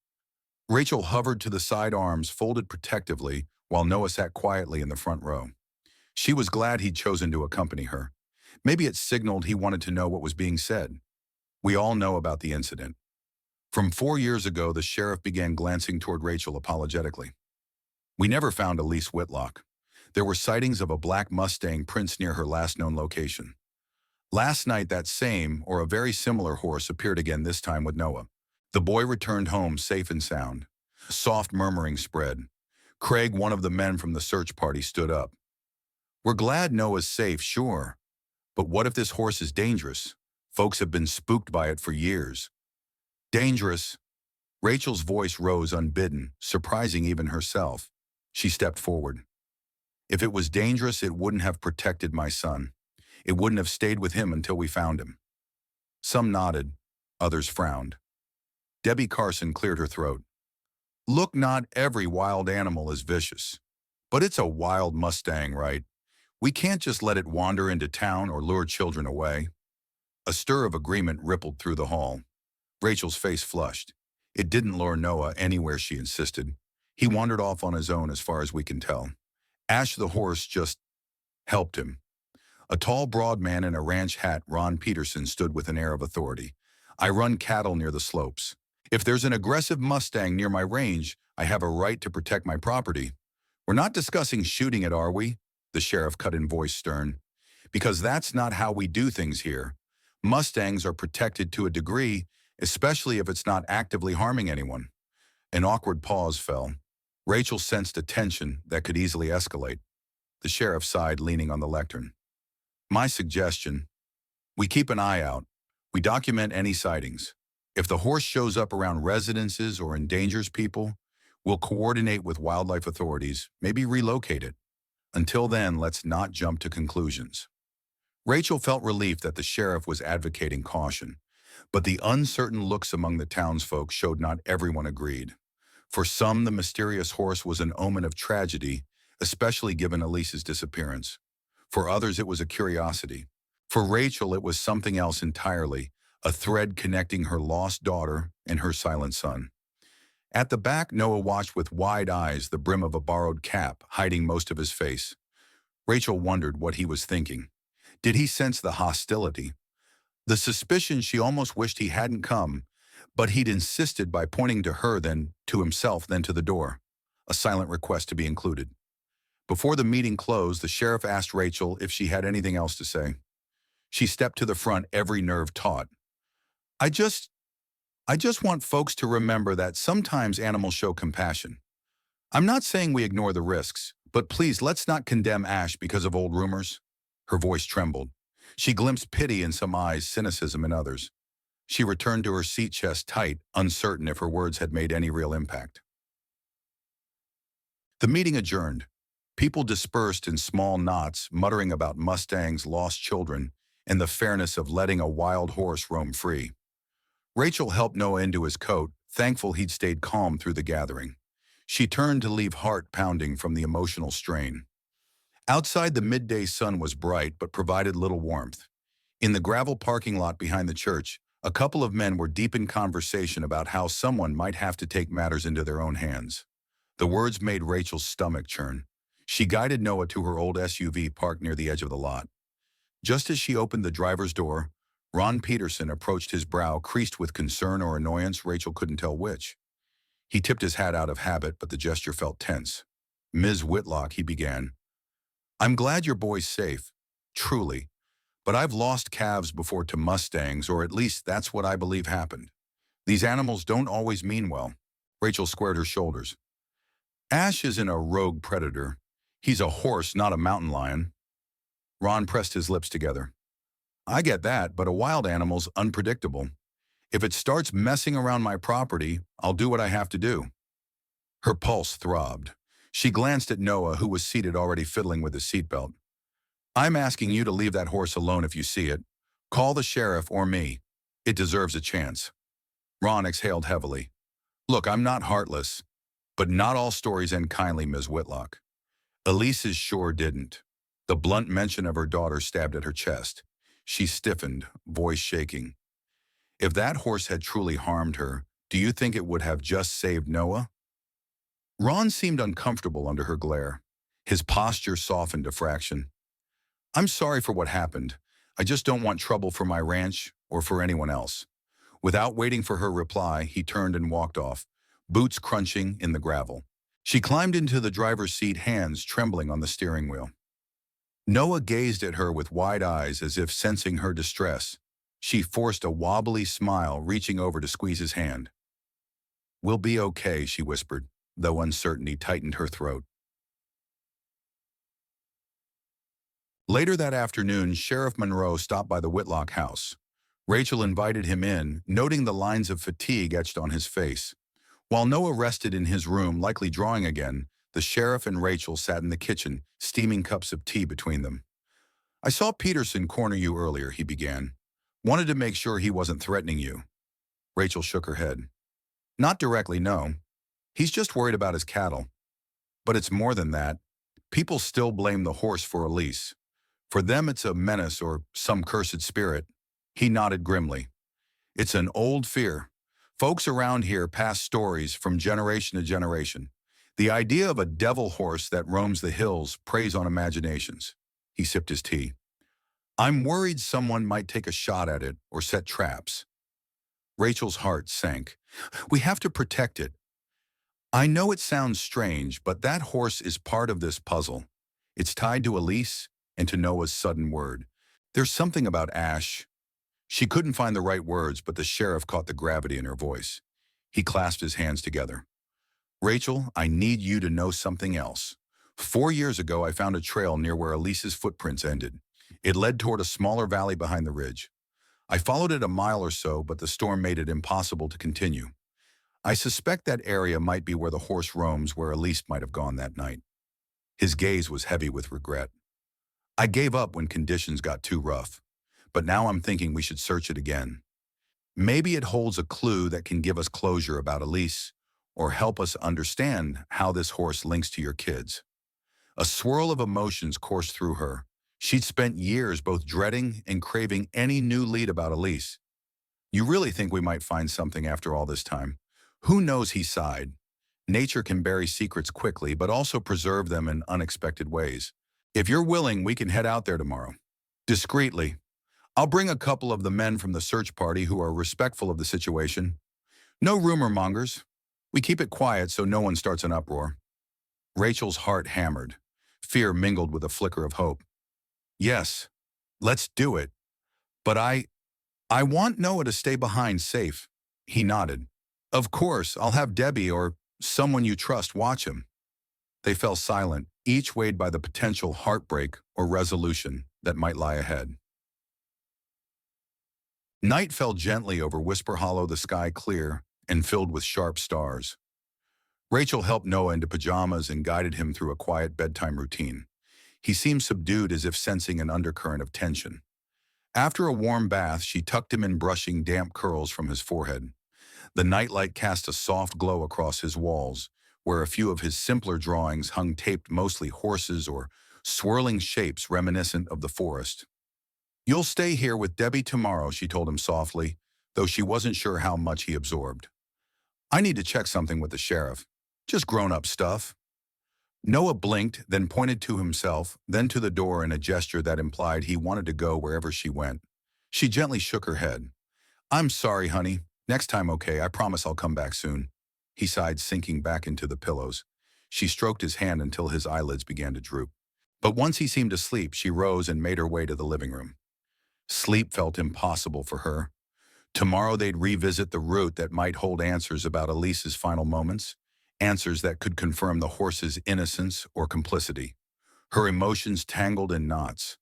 Rachel hovered to the side, arms folded protectively, while Noah sat quietly in the front row. She was glad he'd chosen to accompany her. Maybe it signaled he wanted to know what was being said. We all know about the incident. From 4 years ago, the sheriff began glancing toward Rachel apologetically. We never found Elise Whitlock. There were sightings of a black Mustang prints near her last known location. Last night, that same, or a very similar horse appeared again, this time with Noah. The boy returned home safe and sound. A soft murmuring spread. Craig, one of the men from the search party, stood up. We're glad Noah's safe, sure. But what if this horse is dangerous? Folks have been spooked by it for years. Dangerous? Rachel's voice rose unbidden, surprising even herself. She stepped forward. If it was dangerous, it wouldn't have protected my son. It wouldn't have stayed with him until we found him. Some nodded, others frowned. Debbie Carson cleared her throat. Look, not every wild animal is vicious. But it's a wild Mustang, right? We can't just let it wander into town or lure children away. A stir of agreement rippled through the hall. Rachel's face flushed. It didn't lure Noah anywhere, she insisted. He wandered off on his own as far as we can tell. Ash the horse just helped him. A tall, broad man in a ranch hat, Ron Peterson, stood with an air of authority. I run cattle near the slopes. If there's an aggressive Mustang near my range, I have a right to protect my property. We're not discussing shooting it, are we? The sheriff cut in, voice stern. Because that's not how we do things here. Mustangs are protected to a degree, especially if it's not actively harming anyone. An awkward pause fell. Rachel sensed a tension that could easily escalate. The sheriff sighed, leaning on the lectern. My suggestion: we keep an eye out. We document any sightings. If the horse shows up around residences or endangers people, we'll coordinate with wildlife authorities, maybe relocate it. Until then, let's not jump to conclusions. Rachel felt relief that the sheriff was advocating caution, but the uncertain looks among the townsfolk showed not everyone agreed. For some, the mysterious horse was an omen of tragedy, especially given Elise's disappearance. For others, it was a curiosity. For Rachel, it was something else entirely, a thread connecting her lost daughter and her silent son. At the back, Noah watched with wide eyes, the brim of a borrowed cap hiding most of his face. Rachel wondered what he was thinking. Did he sense the hostility? The suspicion she almost wished he hadn't come, but he'd insisted by pointing to her, then to himself, then to the door. A silent request to be included. Before the meeting closed, the sheriff asked Rachel if she had anything else to say. She stepped to the front, every nerve taut. I just want folks to remember that sometimes animals show compassion. I'm not saying we ignore the risks, but please, let's not condemn Ash because of old rumors. Her voice trembled. She glimpsed pity in some eyes, cynicism in others. She returned to her seat, chest tight, uncertain if her words had made any real impact. The meeting adjourned. People dispersed in small knots, muttering about Mustangs, lost children, and the fairness of letting a wild horse roam free. Rachel helped Noah into his coat, thankful he'd stayed calm through the gathering. She turned to leave, heart pounding from the emotional strain. Outside, the midday sun was bright but provided little warmth. In the gravel parking lot behind the church, a couple of men were deep in conversation about how someone might have to take matters into their own hands. The words made Rachel's stomach churn. She guided Noah to her old SUV parked near the edge of the lot. Just as she opened the driver's door, Ron Peterson approached, his brow creased with concern or annoyance. Rachel couldn't tell which. He tipped his hat out of habit, but the gesture felt tense. Ms. Whitlock, he began. I'm glad your boy's safe, truly, but I've lost calves before to Mustangs, or at least that's what I believe happened. These animals don't always mean well. Rachel squared her shoulders. Ash isn't a rogue predator. He's a horse, not a mountain lion. Ron pressed his lips together. I get that, but a wild animal's unpredictable. If it starts messing around my property, I'll do what I have to do. Her pulse throbbed. She glanced at Noah, who was seated, already fiddling with his seatbelt. I'm asking you to leave that horse alone if you see it. Call the sheriff or me. It deserves a chance. Ron exhaled heavily. Look, I'm not heartless, but not all stories end kindly, Ms. Whitlock. Elise's sure didn't. The blunt mention of her daughter stabbed at her chest. She stiffened, voice shaking. If that horse had truly harmed her, do you think it would have just saved Noah? Ron seemed uncomfortable under her glare. His posture softened a fraction. I'm sorry for what happened. I just don't want trouble for my ranch or for anyone else. Without waiting for her reply, he turned and walked off, boots crunching in the gravel. She climbed into the driver's seat, hands trembling on the steering wheel. Noah gazed at her with wide eyes as if sensing her distress. She forced a wobbly smile, reaching over to squeeze his hand. "We'll be okay," she whispered, though uncertainty tightened her throat. Later that afternoon, Sheriff Monroe stopped by the Whitlock house. Rachel invited him in, noting the lines of fatigue etched on his face. While Noah rested in his room, likely drawing again, the sheriff and Rachel sat in the kitchen, steaming cups of tea between them. "I saw Peterson corner you earlier," he began. "Wanted to make sure he wasn't threatening you." Rachel shook her head. "Not directly, no. He's just worried about his cattle. But it's more than that. People still blame the horse for Elise. For them, it's a menace or some cursed spirit." He nodded grimly. "It's an old fear. Folks around here pass stories from generation to generation. The idea of a devil horse that roams the hills preys on imaginations." He sipped his tea. "I'm worried someone might take a shot at it or set traps." Rachel's heart sank. "We have to protect it. I know it sounds strange, but that horse is part of this puzzle. It's tied to Elise and to Noah's sudden word. There's something about Ash." She couldn't find the right words, but the sheriff caught the gravity in her voice. He clasped his hands together. "Rachel, I need you to know something else. 4 years ago, I found a trail near where Elise's footprints ended. It led toward a smaller valley behind the ridge. I followed it a mile or so, but the storm made it impossible to continue. I suspect that area might be where the horse roams, where Elise might have gone that night." His gaze was heavy with regret. "I gave up when conditions got too rough, but now I'm thinking we should search it again. Maybe it holds a clue that can give us closure about Elise, or help us understand how this horse links to your kids." A swirl of emotions coursed through her. She'd spent years both dreading and craving any new lead about Elise. "You really think we might find something after all this time?" "Who knows," he sighed. "Nature can bury secrets quickly, but also preserve them in unexpected ways. If you're willing, we can head out there tomorrow. Discreetly. I'll bring a couple of the men from the search party who are respectful of the situation. No rumor mongers. We keep it quiet so no one starts an uproar." Rachel's heart hammered. Fear mingled with a flicker of hope. "Yes, let's do it. But I want Noah to stay behind safe." He nodded. "Of course, I'll have Debbie or someone you trust watch him." They fell silent, each weighed by the potential heartbreak or resolution that might lie ahead. Night fell gently over Whisper Hollow, the sky clear and filled with sharp stars. Rachel helped Noah into pajamas and guided him through a quiet bedtime routine. He seemed subdued, as if sensing an undercurrent of tension. After a warm bath, she tucked him in, brushing damp curls from his forehead. The nightlight cast a soft glow across his walls, where a few of his simpler drawings hung taped, mostly horses or swirling shapes reminiscent of the forest. "You'll stay here with Debbie tomorrow," she told him softly, though she wasn't sure how much he absorbed. "I need to check something with the sheriff. Just grown-up stuff." Noah blinked, then pointed to himself, then to the door in a gesture that implied he wanted to go wherever she went. She gently shook her head. "I'm sorry, honey. Next time, okay? I promise I'll come back soon." He sighed, sinking back into the pillows. She stroked his hand until his eyelids began to droop. But once he seemed asleep, she rose and made her way to the living room. Sleep felt impossible for her. Tomorrow they'd revisit the route that might hold answers about Elise's final moments, answers that could confirm the horse's innocence or complicity. Her emotions tangled in knots.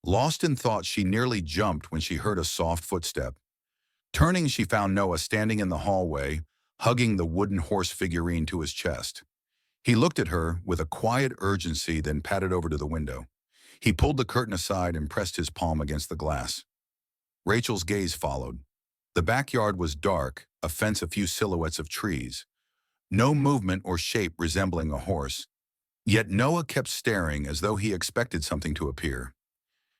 Lost in thought, she nearly jumped when she heard a soft footstep. Turning, she found Noah standing in the hallway, hugging the wooden horse figurine to his chest. He looked at her with a quiet urgency, then padded over to the window. He pulled the curtain aside and pressed his palm against the glass. Rachel's gaze followed. The backyard was dark, a fence, a few silhouettes of trees. No movement or shape resembling a horse. Yet Noah kept staring, as though he expected something to appear.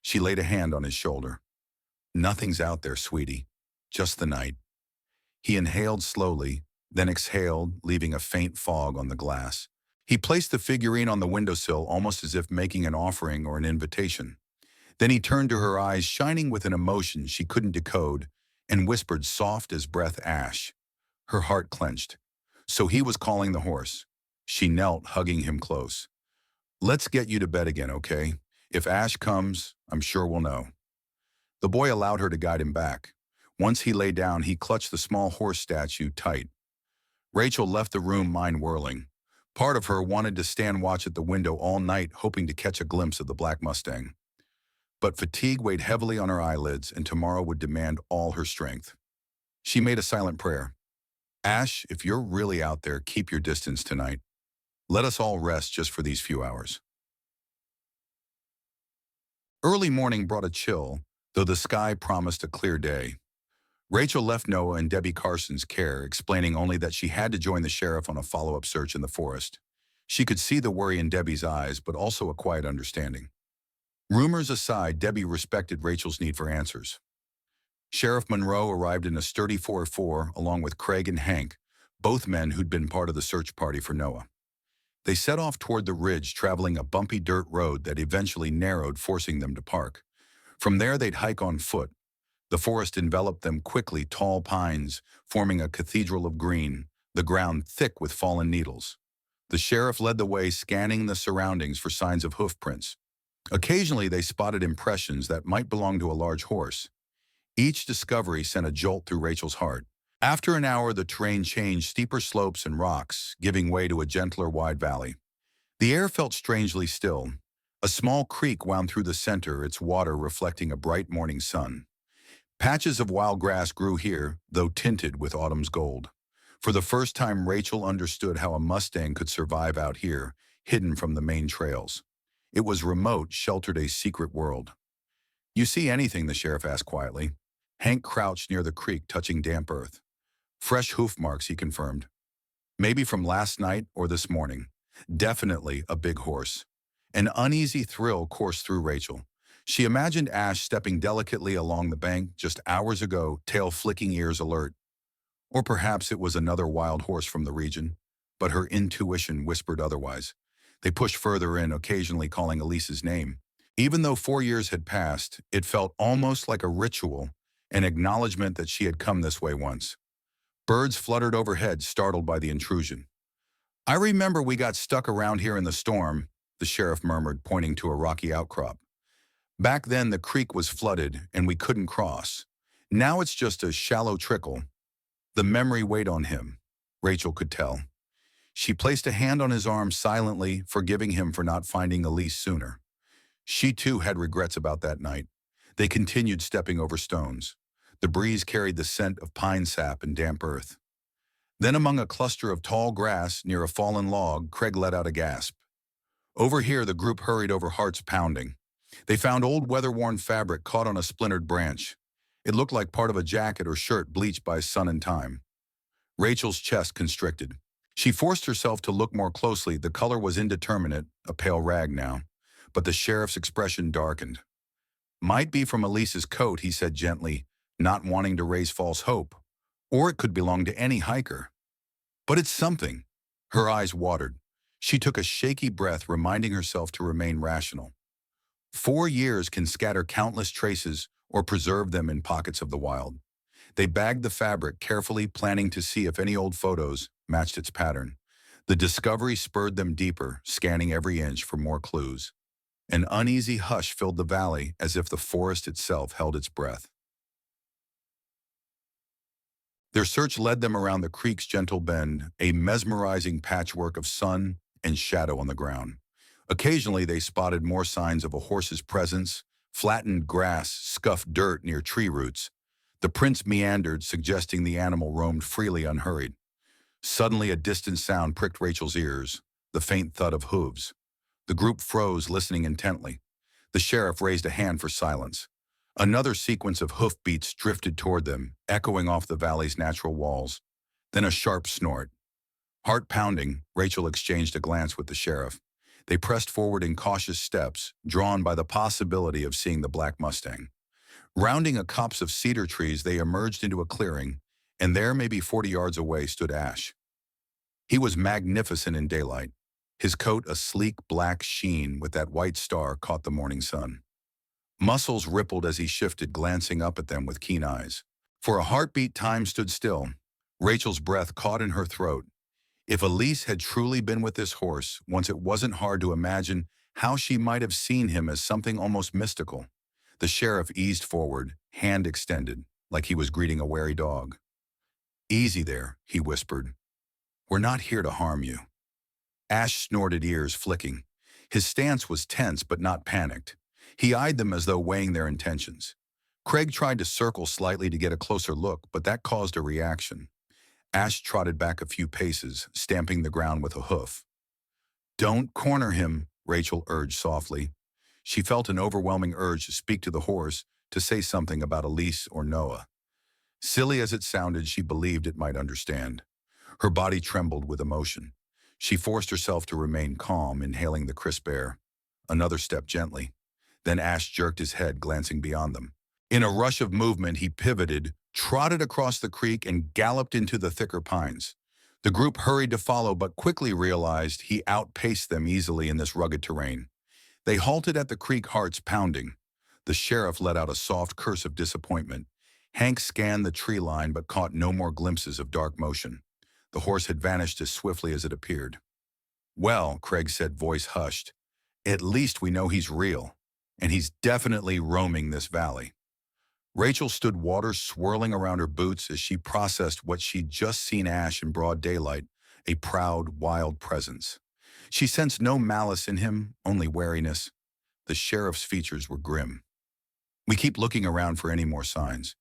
She laid a hand on his shoulder. "Nothing's out there, sweetie. Just the night." He inhaled slowly, then exhaled, leaving a faint fog on the glass. He placed the figurine on the windowsill, almost as if making an offering or an invitation. Then he turned to her, eyes shining with an emotion she couldn't decode, and whispered soft as breath Ash. Her heart clenched. So he was calling the horse. She knelt, hugging him close. Let's get you to bed again, okay? If Ash comes, I'm sure we'll know. The boy allowed her to guide him back. Once he lay down, he clutched the small horse statue tight. Rachel left the room, mind whirling. Part of her wanted to stand watch at the window all night, hoping to catch a glimpse of the black Mustang. But fatigue weighed heavily on her eyelids, and tomorrow would demand all her strength. She made a silent prayer. Ash, if you're really out there, keep your distance tonight. Let us all rest just for these few hours. Early morning brought a chill, though the sky promised a clear day. Rachel left Noah in Debbie Carson's care, explaining only that she had to join the sheriff on a follow-up search in the forest. She could see the worry in Debbie's eyes, but also a quiet understanding. Rumors aside, Debbie respected Rachel's need for answers. Sheriff Monroe arrived in a sturdy 4-4 along with Craig and Hank, both men who'd been part of the search party for Noah. They set off toward the ridge, traveling a bumpy dirt road that eventually narrowed, forcing them to park. From there, they'd hike on foot. The forest enveloped them quickly, tall pines, forming a cathedral of green, the ground thick with fallen needles. The sheriff led the way, scanning the surroundings for signs of hoof prints. Occasionally, they spotted impressions that might belong to a large horse. Each discovery sent a jolt through Rachel's heart. After an hour, the terrain changed, steeper slopes and rocks, giving way to a gentler, wide valley. The air felt strangely still. A small creek wound through the center, its water reflecting a bright morning sun. Patches of wild grass grew here, though tinted with autumn's gold. For the first time, Rachel understood how a Mustang could survive out here, hidden from the main trails. It was remote, sheltered a secret world. You see anything? The sheriff asked quietly. Hank crouched near the creek, touching damp earth. Fresh hoof marks, he confirmed. Maybe from last night or this morning. Definitely a big horse. An uneasy thrill coursed through Rachel. She imagined Ash stepping delicately along the bank just hours ago, tail flicking, ears alert. Or perhaps it was another wild horse from the region, but her intuition whispered otherwise. They pushed further in, occasionally calling Elise's name. Even though 4 years had passed, it felt almost like a ritual, an acknowledgement that she had come this way once. Birds fluttered overhead, startled by the intrusion. I remember we got stuck around here in the storm, the sheriff murmured, pointing to a rocky outcrop. Back then, the creek was flooded and we couldn't cross. Now it's just a shallow trickle. The memory weighed on him, Rachel could tell. She placed a hand on his arm silently, forgiving him for not finding Elise sooner. She too had regrets about that night. They continued stepping over stones. The breeze carried the scent of pine sap and damp earth. Then among a cluster of tall grass near a fallen log, Craig let out a gasp. Over here, the group hurried over, hearts pounding. They found old weather-worn fabric caught on a splintered branch. It looked like part of a jacket or shirt bleached by sun and time. Rachel's chest constricted. She forced herself to look more closely. The color was indeterminate, a pale rag now, but the sheriff's expression darkened. Might be from Elise's coat, he said gently, not wanting to raise false hope. Or it could belong to any hiker. But it's something. Her eyes watered. She took a shaky breath, reminding herself to remain rational. 4 years can scatter countless traces or preserve them in pockets of the wild. They bagged the fabric carefully, planning to see if any old photos matched its pattern. The discovery spurred them deeper, scanning every inch for more clues. An uneasy hush filled the valley, as if the forest itself held its breath. Their search led them around the creek's gentle bend, a mesmerizing patchwork of sun and shadow on the ground. Occasionally, they spotted more signs of a horse's presence, flattened grass, scuffed dirt near tree roots. The prints meandered, suggesting the animal roamed freely, unhurried. Suddenly, a distant sound pricked Rachel's ears, the faint thud of hooves. The group froze, listening intently. The sheriff raised a hand for silence. Another sequence of hoofbeats drifted toward them, echoing off the valley's natural walls. Then a sharp snort. Heart pounding, Rachel exchanged a glance with the sheriff. They pressed forward in cautious steps, drawn by the possibility of seeing the black Mustang. Rounding a copse of cedar trees, they emerged into a clearing, and there, maybe 40 yards away, stood Ash. He was magnificent in daylight. His coat a sleek black sheen with that white star caught the morning sun. Muscles rippled as he shifted, glancing up at them with keen eyes. For a heartbeat, time stood still. Rachel's breath caught in her throat. If Elise had truly been with this horse, once it wasn't hard to imagine how she might have seen him as something almost mystical. The sheriff eased forward, hand extended, like he was greeting a wary dog. "Easy there," he whispered. "We're not here to harm you." Ash snorted, ears flicking. His stance was tense but not panicked. He eyed them as though weighing their intentions. Craig tried to circle slightly to get a closer look, but that caused a reaction. Ash trotted back a few paces, stamping the ground with a hoof. "Don't corner him," Rachel urged softly. She felt an overwhelming urge to speak to the horse, to say something about Elise or Noah. Silly as it sounded, she believed it might understand. Her body trembled with emotion. She forced herself to remain calm, inhaling the crisp air. Another step gently. Then Ash jerked his head, glancing beyond them. In a rush of movement, he pivoted, trotted across the creek, and galloped into the thicker pines. The group hurried to follow, but quickly realized he outpaced them easily in this rugged terrain. They halted at the creek, hearts pounding. The sheriff let out a soft curse of disappointment. Hank scanned the tree line but caught no more glimpses of dark motion. The horse had vanished as swiftly as it appeared. "Well," Craig said, voice hushed, "at least we know he's real, and he's definitely roaming this valley." Rachel stood, water swirling around her boots as she processed what she'd just seen: Ash in broad daylight, a proud, wild presence. She sensed no malice in him, only wariness. The sheriff's features were grim. "We keep looking around for any more signs.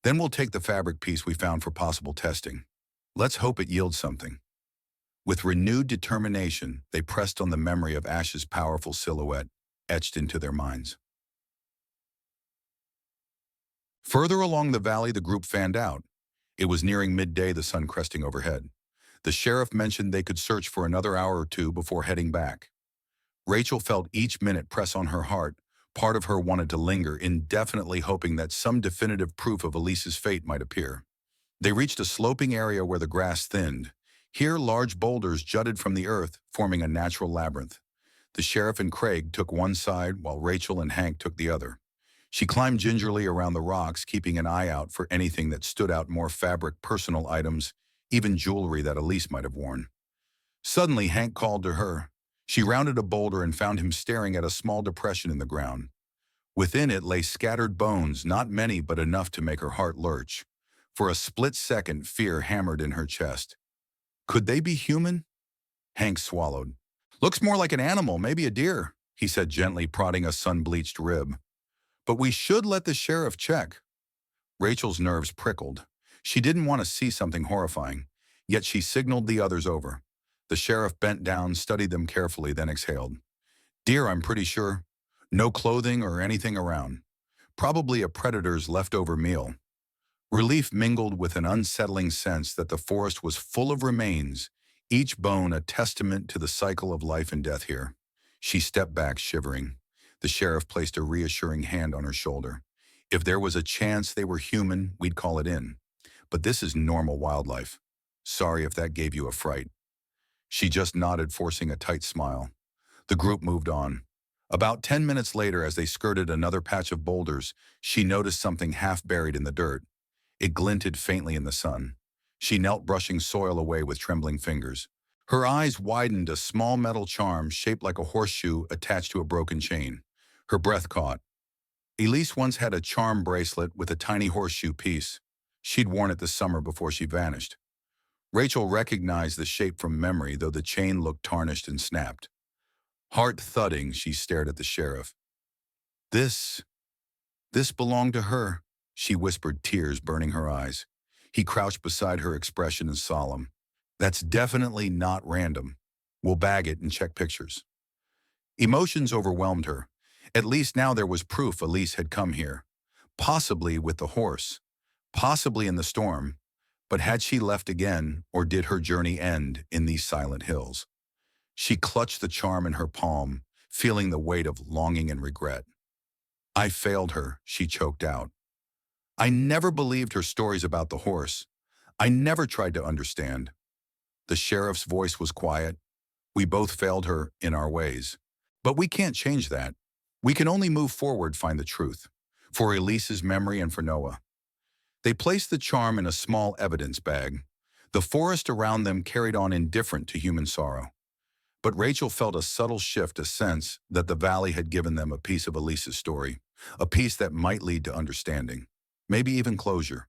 Then we'll take the fabric piece we found for possible testing. Let's hope it yields something." With renewed determination, they pressed on the memory of Ash's powerful silhouette, etched into their minds. Further along the valley, the group fanned out. It was nearing midday, the sun cresting overhead. The sheriff mentioned they could search for another hour or two before heading back. Rachel felt each minute press on her heart. Part of her wanted to linger, indefinitely hoping that some definitive proof of Elise's fate might appear. They reached a sloping area where the grass thinned. Here, large boulders jutted from the earth, forming a natural labyrinth. The sheriff and Craig took one side, while Rachel and Hank took the other. She climbed gingerly around the rocks, keeping an eye out for anything that stood out: more fabric, personal items, even jewelry that Elise might have worn. Suddenly, Hank called to her. She rounded a boulder and found him staring at a small depression in the ground. Within it lay scattered bones, not many but enough to make her heart lurch. For a split second, fear hammered in her chest. Could they be human? Hank swallowed. "Looks more like an animal, maybe a deer," he said gently, prodding a sun-bleached rib. "But we should let the sheriff check." Rachel's nerves prickled. She didn't want to see something horrifying, yet she signaled the others over. The sheriff bent down, studied them carefully, then exhaled. "Deer, I'm pretty sure. No clothing or anything around. Probably a predator's leftover meal." Relief mingled with an unsettling sense that the forest was full of remains, each bone a testament to the cycle of life and death here. She stepped back, shivering. The sheriff placed a reassuring hand on her shoulder. "If there was a chance they were human, we'd call it in. But this is normal wildlife. Sorry if that gave you a fright." She just nodded, forcing a tight smile. The group moved on. About 10 minutes later, as they skirted another patch of boulders, she noticed something half buried in the dirt. It glinted faintly in the sun. She knelt, brushing soil away with trembling fingers. Her eyes widened, a small metal charm shaped like a horseshoe attached to a broken chain. Her breath caught. Elise once had a charm bracelet with a tiny horseshoe piece. She'd worn it this summer before she vanished. Rachel recognized the shape from memory, though the chain looked tarnished and snapped. Heart thudding, she stared at the sheriff. This belonged to her," she whispered, tears burning her eyes. He crouched beside her, expression as solemn. "That's definitely not random. We'll bag it and check pictures." Emotions overwhelmed her. At least now there was proof Elise had come here. Possibly with the horse. Possibly in the storm. But had she left again, or did her journey end in these silent hills? She clutched the charm in her palm, feeling the weight of longing and regret. "I failed her," she choked out. "I never believed her stories about the horse. I never tried to understand." The sheriff's voice was quiet. "We both failed her in our ways. But we can't change that. We can only move forward, find the truth. For Elise's memory and for Noah." They placed the charm in a small evidence bag. The forest around them carried on indifferent to human sorrow. But Rachel felt a subtle shift, a sense that the valley had given them a piece of Elise's story, a piece that might lead to understanding, maybe even closure.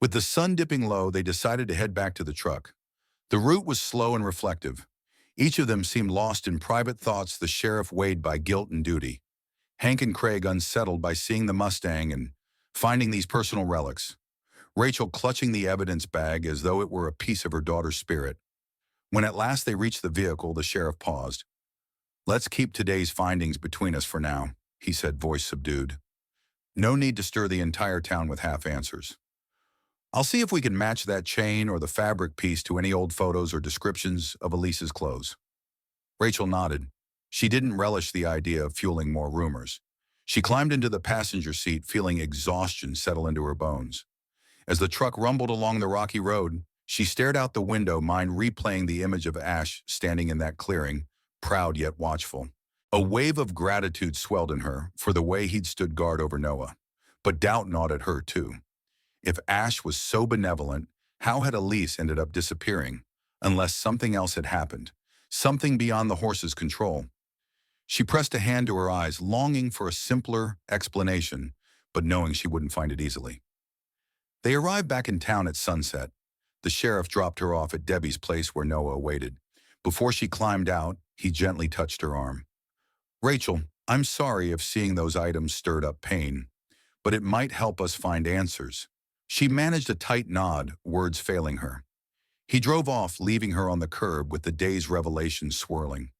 With the sun dipping low, they decided to head back to the truck. The route was slow and reflective. Each of them seemed lost in private thoughts, the sheriff weighed by guilt and duty. Hank and Craig unsettled by seeing the Mustang and finding these personal relics. Rachel clutching the evidence bag as though it were a piece of her daughter's spirit. When at last they reached the vehicle, the sheriff paused. "Let's keep today's findings between us for now," he said, voice subdued. "No need to stir the entire town with half answers. I'll see if we can match that chain or the fabric piece to any old photos or descriptions of Elise's clothes." Rachel nodded. She didn't relish the idea of fueling more rumors. She climbed into the passenger seat, feeling exhaustion settle into her bones. As the truck rumbled along the rocky road, she stared out the window, mind replaying the image of Ash standing in that clearing, proud yet watchful. A wave of gratitude swelled in her for the way he'd stood guard over Noah. But doubt gnawed at her, too. If Ash was so benevolent, how had Elise ended up disappearing? Unless something else had happened, something beyond the horse's control. She pressed a hand to her eyes, longing for a simpler explanation, but knowing she wouldn't find it easily. They arrived back in town at sunset. The sheriff dropped her off at Debbie's place where Noah awaited. Before she climbed out, he gently touched her arm. "Rachel, I'm sorry if seeing those items stirred up pain, but it might help us find answers." She managed a tight nod, words failing her. He drove off, leaving her on the curb with the day's revelations swirling.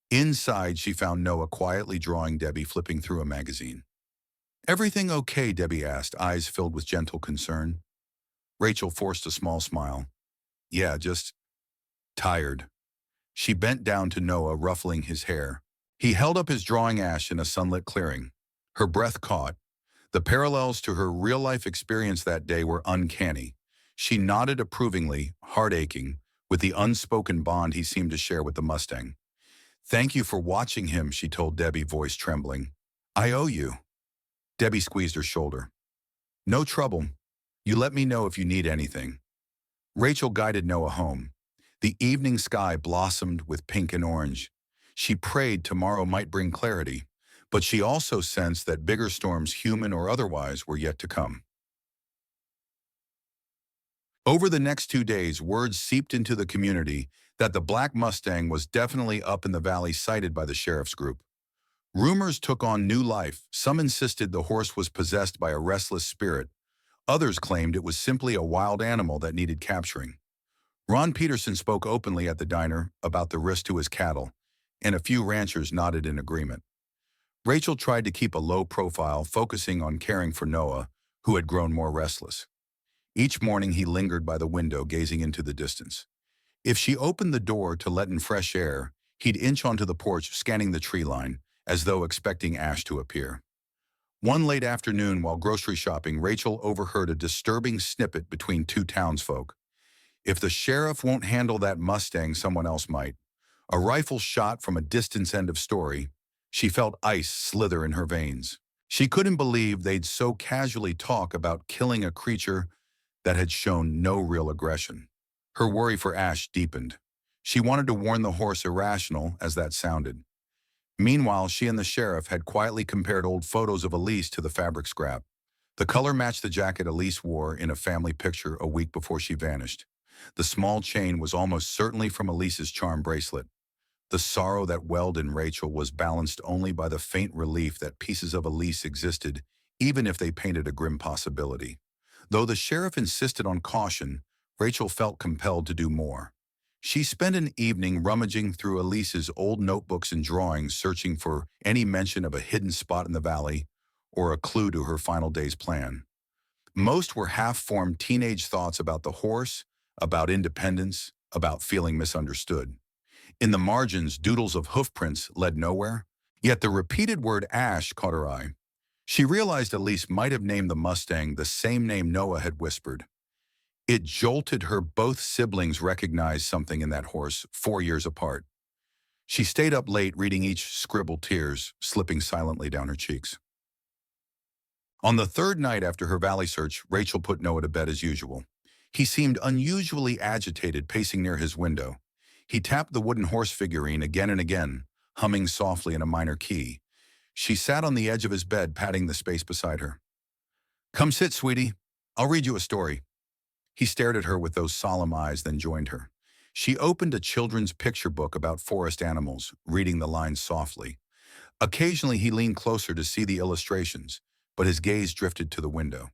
Inside, she found Noah quietly drawing Debbie, flipping through a magazine. "Everything okay?" Debbie asked, eyes filled with gentle concern. Rachel forced a small smile. "Yeah, just tired." She bent down to Noah, ruffling his hair. He held up his drawing, Ash in a sunlit clearing. Her breath caught. The parallels to her real-life experience that day were uncanny. She nodded approvingly, heart aching, with the unspoken bond he seemed to share with the Mustang. "Thank you for watching him," she told Debbie, voice trembling. "I owe you." Debbie squeezed her shoulder. "No trouble. You let me know if you need anything." Rachel guided Noah home. The evening sky blossomed with pink and orange. She prayed tomorrow might bring clarity, but she also sensed that bigger storms, human or otherwise, were yet to come. Over the next 2 days, words seeped into the community that the Black Mustang was definitely up in the valley, cited by the sheriff's group. Rumors took on new life. Some insisted the horse was possessed by a restless spirit. Others claimed it was simply a wild animal that needed capturing. Ron Peterson spoke openly at the diner about the risk to his cattle, and a few ranchers nodded in agreement. Rachel tried to keep a low profile, focusing on caring for Noah, who had grown more restless. Each morning he lingered by the window, gazing into the distance. If she opened the door to let in fresh air, he'd inch onto the porch, scanning the tree line, as though expecting Ash to appear. One late afternoon, while grocery shopping, Rachel overheard a disturbing snippet between two townsfolk. "If the sheriff won't handle that Mustang, someone else might." A rifle shot from a distance, end of story. She felt ice slither in her veins. She couldn't believe they'd so casually talk about killing a creature that had shown no real aggression. Her worry for Ash deepened. She wanted to warn the horse, irrational as that sounded. Meanwhile, she and the sheriff had quietly compared old photos of Elise to the fabric scrap. The color matched the jacket Elise wore in a family picture a week before she vanished. The small chain was almost certainly from Elise's charm bracelet. The sorrow that welled in Rachel was balanced only by the faint relief that pieces of Elise existed, even if they painted a grim possibility. Though the sheriff insisted on caution, Rachel felt compelled to do more. She spent an evening rummaging through Elise's old notebooks and drawings, searching for any mention of a hidden spot in the valley or a clue to her final day's plan. Most were half-formed teenage thoughts about the horse, about independence, about feeling misunderstood. In the margins, doodles of hoofprints led nowhere, yet the repeated word Ash caught her eye. She realized Elise might have named the Mustang the same name Noah had whispered. It jolted her. Both siblings recognized something in that horse, 4 years apart. She stayed up late reading each scribble, tears slipping silently down her cheeks. On the third night after her valley search, Rachel put Noah to bed as usual. He seemed unusually agitated, pacing near his window. He tapped the wooden horse figurine again and again, humming softly in a minor key. She sat on the edge of his bed, patting the space beside her. "Come sit, sweetie. I'll read you a story." He stared at her with those solemn eyes, then joined her. She opened a children's picture book about forest animals, reading the lines softly. Occasionally, he leaned closer to see the illustrations, but his gaze drifted to the window.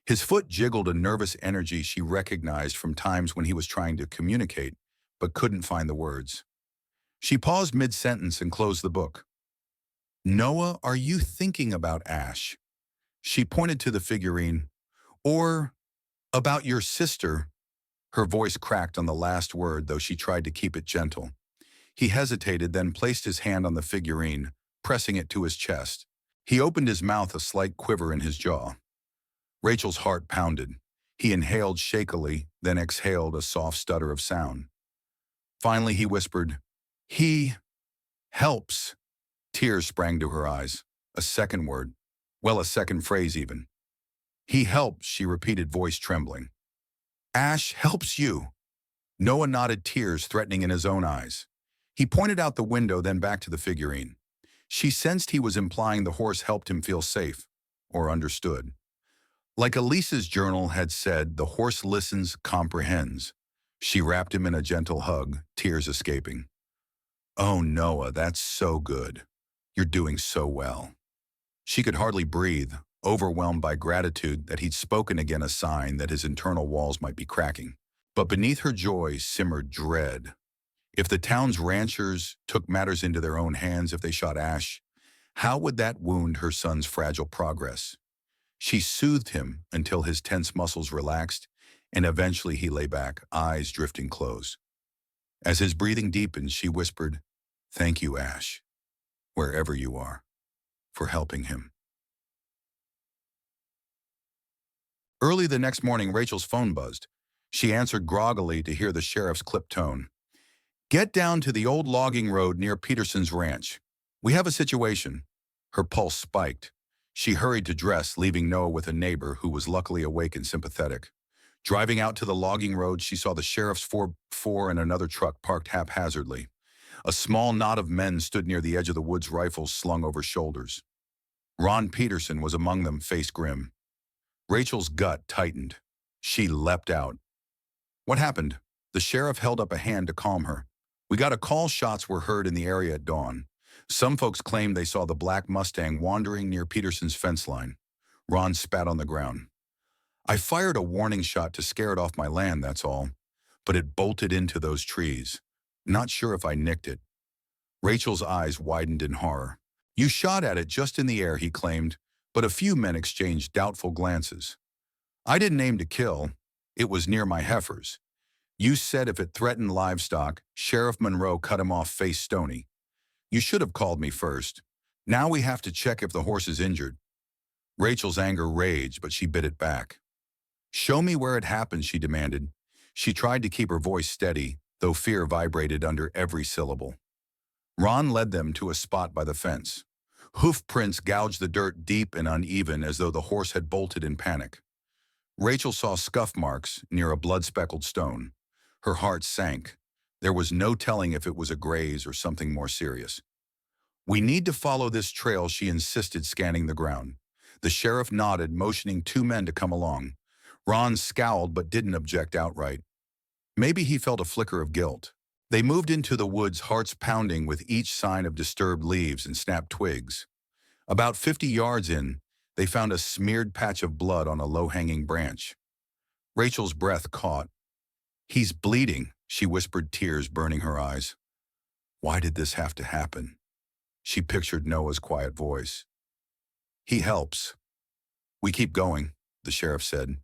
His foot jiggled a nervous energy she recognized from times when he was trying to communicate, but couldn't find the words. She paused mid-sentence and closed the book. "Noah, are you thinking about Ash?" She pointed to the figurine. "Or about your sister?" Her voice cracked on the last word, though she tried to keep it gentle. He hesitated, then placed his hand on the figurine, pressing it to his chest. He opened his mouth, a slight quiver in his jaw. Rachel's heart pounded. He inhaled shakily, then exhaled a soft stutter of sound. Finally, he whispered, "He helps." Tears sprang to her eyes. A second word. Well, a second phrase even. "He helps," she repeated, voice trembling. "Ash helps you." Noah nodded, tears threatening in his own eyes. He pointed out the window, then back to the figurine. She sensed he was implying the horse helped him feel safe, or understood. Like Elisa's journal had said, the horse listens, comprehends. She wrapped him in a gentle hug, tears escaping. "Oh, Noah, that's so good. You're doing so well." She could hardly breathe, overwhelmed by gratitude that he'd spoken again, a sign that his internal walls might be cracking. But beneath her joy simmered dread. If the town's ranchers took matters into their own hands, if they shot Ash, how would that wound her son's fragile progress? She soothed him until his tense muscles relaxed, and eventually he lay back, eyes drifting close. As his breathing deepened, she whispered, "Thank you, Ash, wherever you are, for helping him." Early the next morning, Rachel's phone buzzed. She answered groggily to hear the sheriff's clipped tone. "Get down to the old logging road near Peterson's ranch. We have a situation." Her pulse spiked. She hurried to dress, leaving Noah with a neighbor who was luckily awake and sympathetic. Driving out to the logging road, she saw the sheriff's 4x4 and another truck parked haphazardly. A small knot of men stood near the edge of the woods, rifles slung over shoulders. Ron Peterson was among them, face grim. Rachel's gut tightened. She leapt out. "What happened?" The sheriff held up a hand to calm her. "We got a call. Shots were heard in the area at dawn. Some folks claimed they saw the black Mustang wandering near Peterson's fence line." Ron spat on the ground. "I fired a warning shot to scare it off my land, that's all. But it bolted into those trees. Not sure if I nicked it." Rachel's eyes widened in horror. "You shot at it just in the air," he claimed, but a few men exchanged doubtful glances. "I didn't aim to kill. It was near my heifers. You said if it threatened livestock, Sheriff Monroe cut him off face stony. You should have called me first. Now we have to check if the horse is injured." Rachel's anger raged, but she bit it back. "Show me where it happened," she demanded. She tried to keep her voice steady, though fear vibrated under every syllable. Ron led them to a spot by the fence. Hoof prints gouged the dirt deep and uneven, as though the horse had bolted in panic. Rachel saw scuff marks near a blood-speckled stone. Her heart sank. There was no telling if it was a graze or something more serious. "We need to follow this trail," she insisted, scanning the ground. The sheriff nodded, motioning two men to come along. Ron scowled but didn't object outright. Maybe he felt a flicker of guilt. They moved into the woods, hearts pounding with each sign of disturbed leaves and snapped twigs. About 50 yards in, they found a smeared patch of blood on a low-hanging branch. Rachel's breath caught. "He's bleeding," she whispered, tears burning her eyes. Why did this have to happen? She pictured Noah's quiet voice. "He helps." "We keep going," the sheriff said.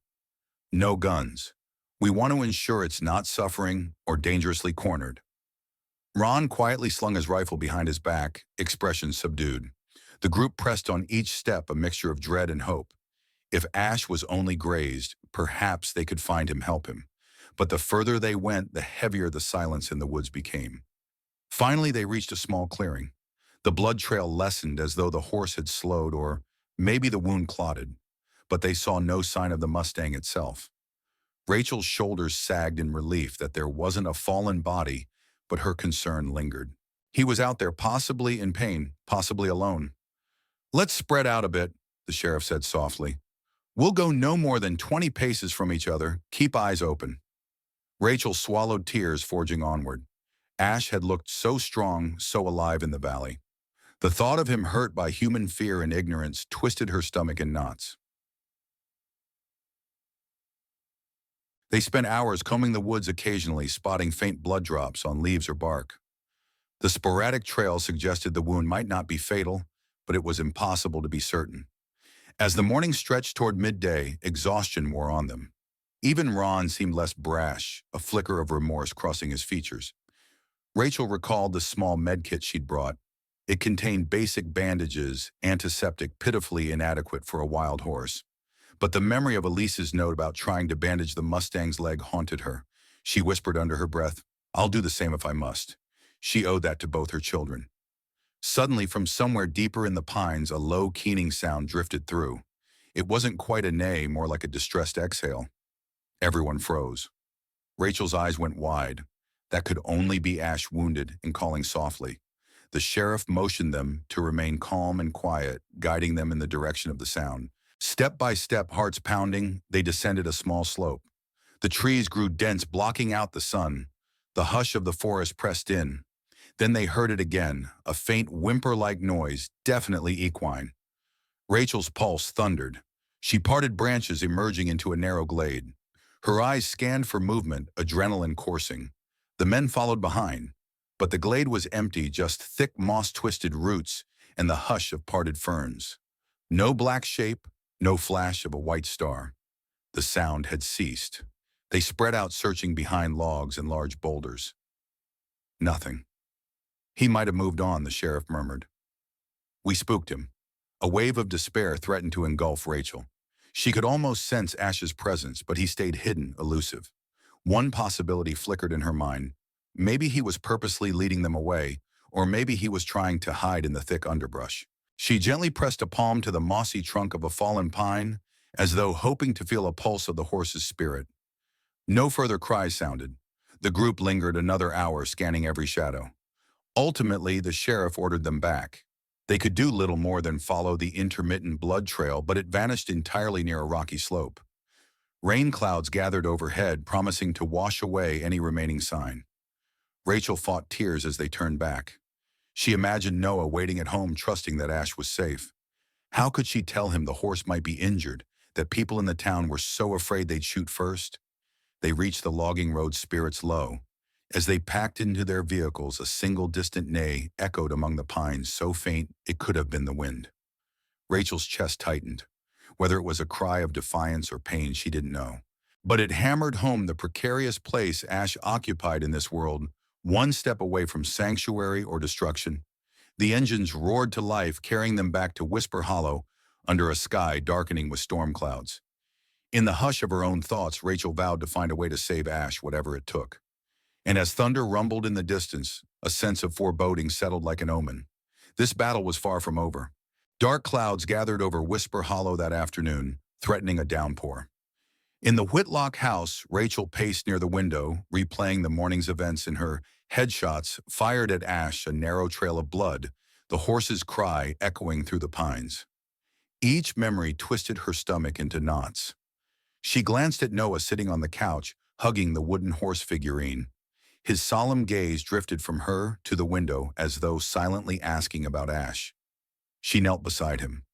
"No guns. We want to ensure it's not suffering or dangerously cornered." Ron quietly slung his rifle behind his back, expression subdued. The group pressed on each step, a mixture of dread and hope. If Ash was only grazed, perhaps they could find him, help him. But the further they went, the heavier the silence in the woods became. Finally, they reached a small clearing. The blood trail lessened, as though the horse had slowed or Maybe the wound clotted, but they saw no sign of the Mustang itself. Rachel's shoulders sagged in relief that there wasn't a fallen body, but her concern lingered. He was out there possibly in pain, possibly alone. "Let's spread out a bit," the sheriff said softly. "We'll go no more than 20 paces from each other. Keep eyes open." Rachel swallowed tears, forging onward. Ash had looked so strong, so alive in the valley. The thought of him hurt by human fear and ignorance twisted her stomach in knots. They spent hours combing the woods, occasionally spotting faint blood drops on leaves or bark. The sporadic trail suggested the wound might not be fatal, but it was impossible to be certain. As the morning stretched toward midday, exhaustion wore on them. Even Ron seemed less brash, a flicker of remorse crossing his features. Rachel recalled the small medkit she'd brought. It contained basic bandages, antiseptic pitifully inadequate for a wild horse. But the memory of Elise's note about trying to bandage the Mustang's leg haunted her. She whispered under her breath, "I'll do the same if I must." She owed that to both her children. Suddenly, from somewhere deeper in the pines, a low, keening sound drifted through. It wasn't quite a neigh, more like a distressed exhale. Everyone froze. Rachel's eyes went wide. That could only be Ash, wounded and calling softly. The sheriff motioned them to remain calm and quiet, guiding them in the direction of the sound. Step by step, hearts pounding, they descended a small slope. The trees grew dense, blocking out the sun. The hush of the forest pressed in. Then they heard it again, a faint whimper-like noise, definitely equine. Rachel's pulse thundered. She parted branches, emerging into a narrow glade. Her eyes scanned for movement, adrenaline coursing. The men followed behind, but the glade was empty, just thick moss-twisted roots and the hush of parted ferns. No black shape, no flash of a white star. The sound had ceased. They spread out, searching behind logs and large boulders. Nothing. "He might have moved on," the sheriff murmured. "We spooked him." A wave of despair threatened to engulf Rachel. She could almost sense Ash's presence, but he stayed hidden, elusive. One possibility flickered in her mind. Maybe he was purposely leading them away, or maybe he was trying to hide in the thick underbrush. She gently pressed a palm to the mossy trunk of a fallen pine, as though hoping to feel a pulse of the horse's spirit. No further cries sounded. The group lingered another hour, scanning every shadow. Ultimately, the sheriff ordered them back. They could do little more than follow the intermittent blood trail, but it vanished entirely near a rocky slope. Rain clouds gathered overhead, promising to wash away any remaining sign. Rachel fought tears as they turned back. She imagined Noah waiting at home, trusting that Ash was safe. How could she tell him the horse might be injured, that people in the town were so afraid they'd shoot first? They reached the logging road, spirits low. As they packed into their vehicles, a single distant neigh echoed among the pines, so faint it could have been the wind. Rachel's chest tightened. Whether it was a cry of defiance or pain, she didn't know. But it hammered home the precarious place Ash occupied in this world, one step away from sanctuary or destruction. The engines roared to life, carrying them back to Whisper Hollow under a sky darkening with storm clouds. In the hush of her own thoughts, Rachel vowed to find a way to save Ash, whatever it took. And as thunder rumbled in the distance, a sense of foreboding settled like an omen. This battle was far from over. Dark clouds gathered over Whisper Hollow that afternoon, threatening a downpour. In the Whitlock house, Rachel paced near the window, replaying the morning's events. In her headshots fired at Ash, a narrow trail of blood, the horse's cry echoing through the pines. Each memory twisted her stomach into knots. She glanced at Noah sitting on the couch, hugging the wooden horse figurine. His solemn gaze drifted from her to the window, as though silently asking about Ash. She knelt beside him.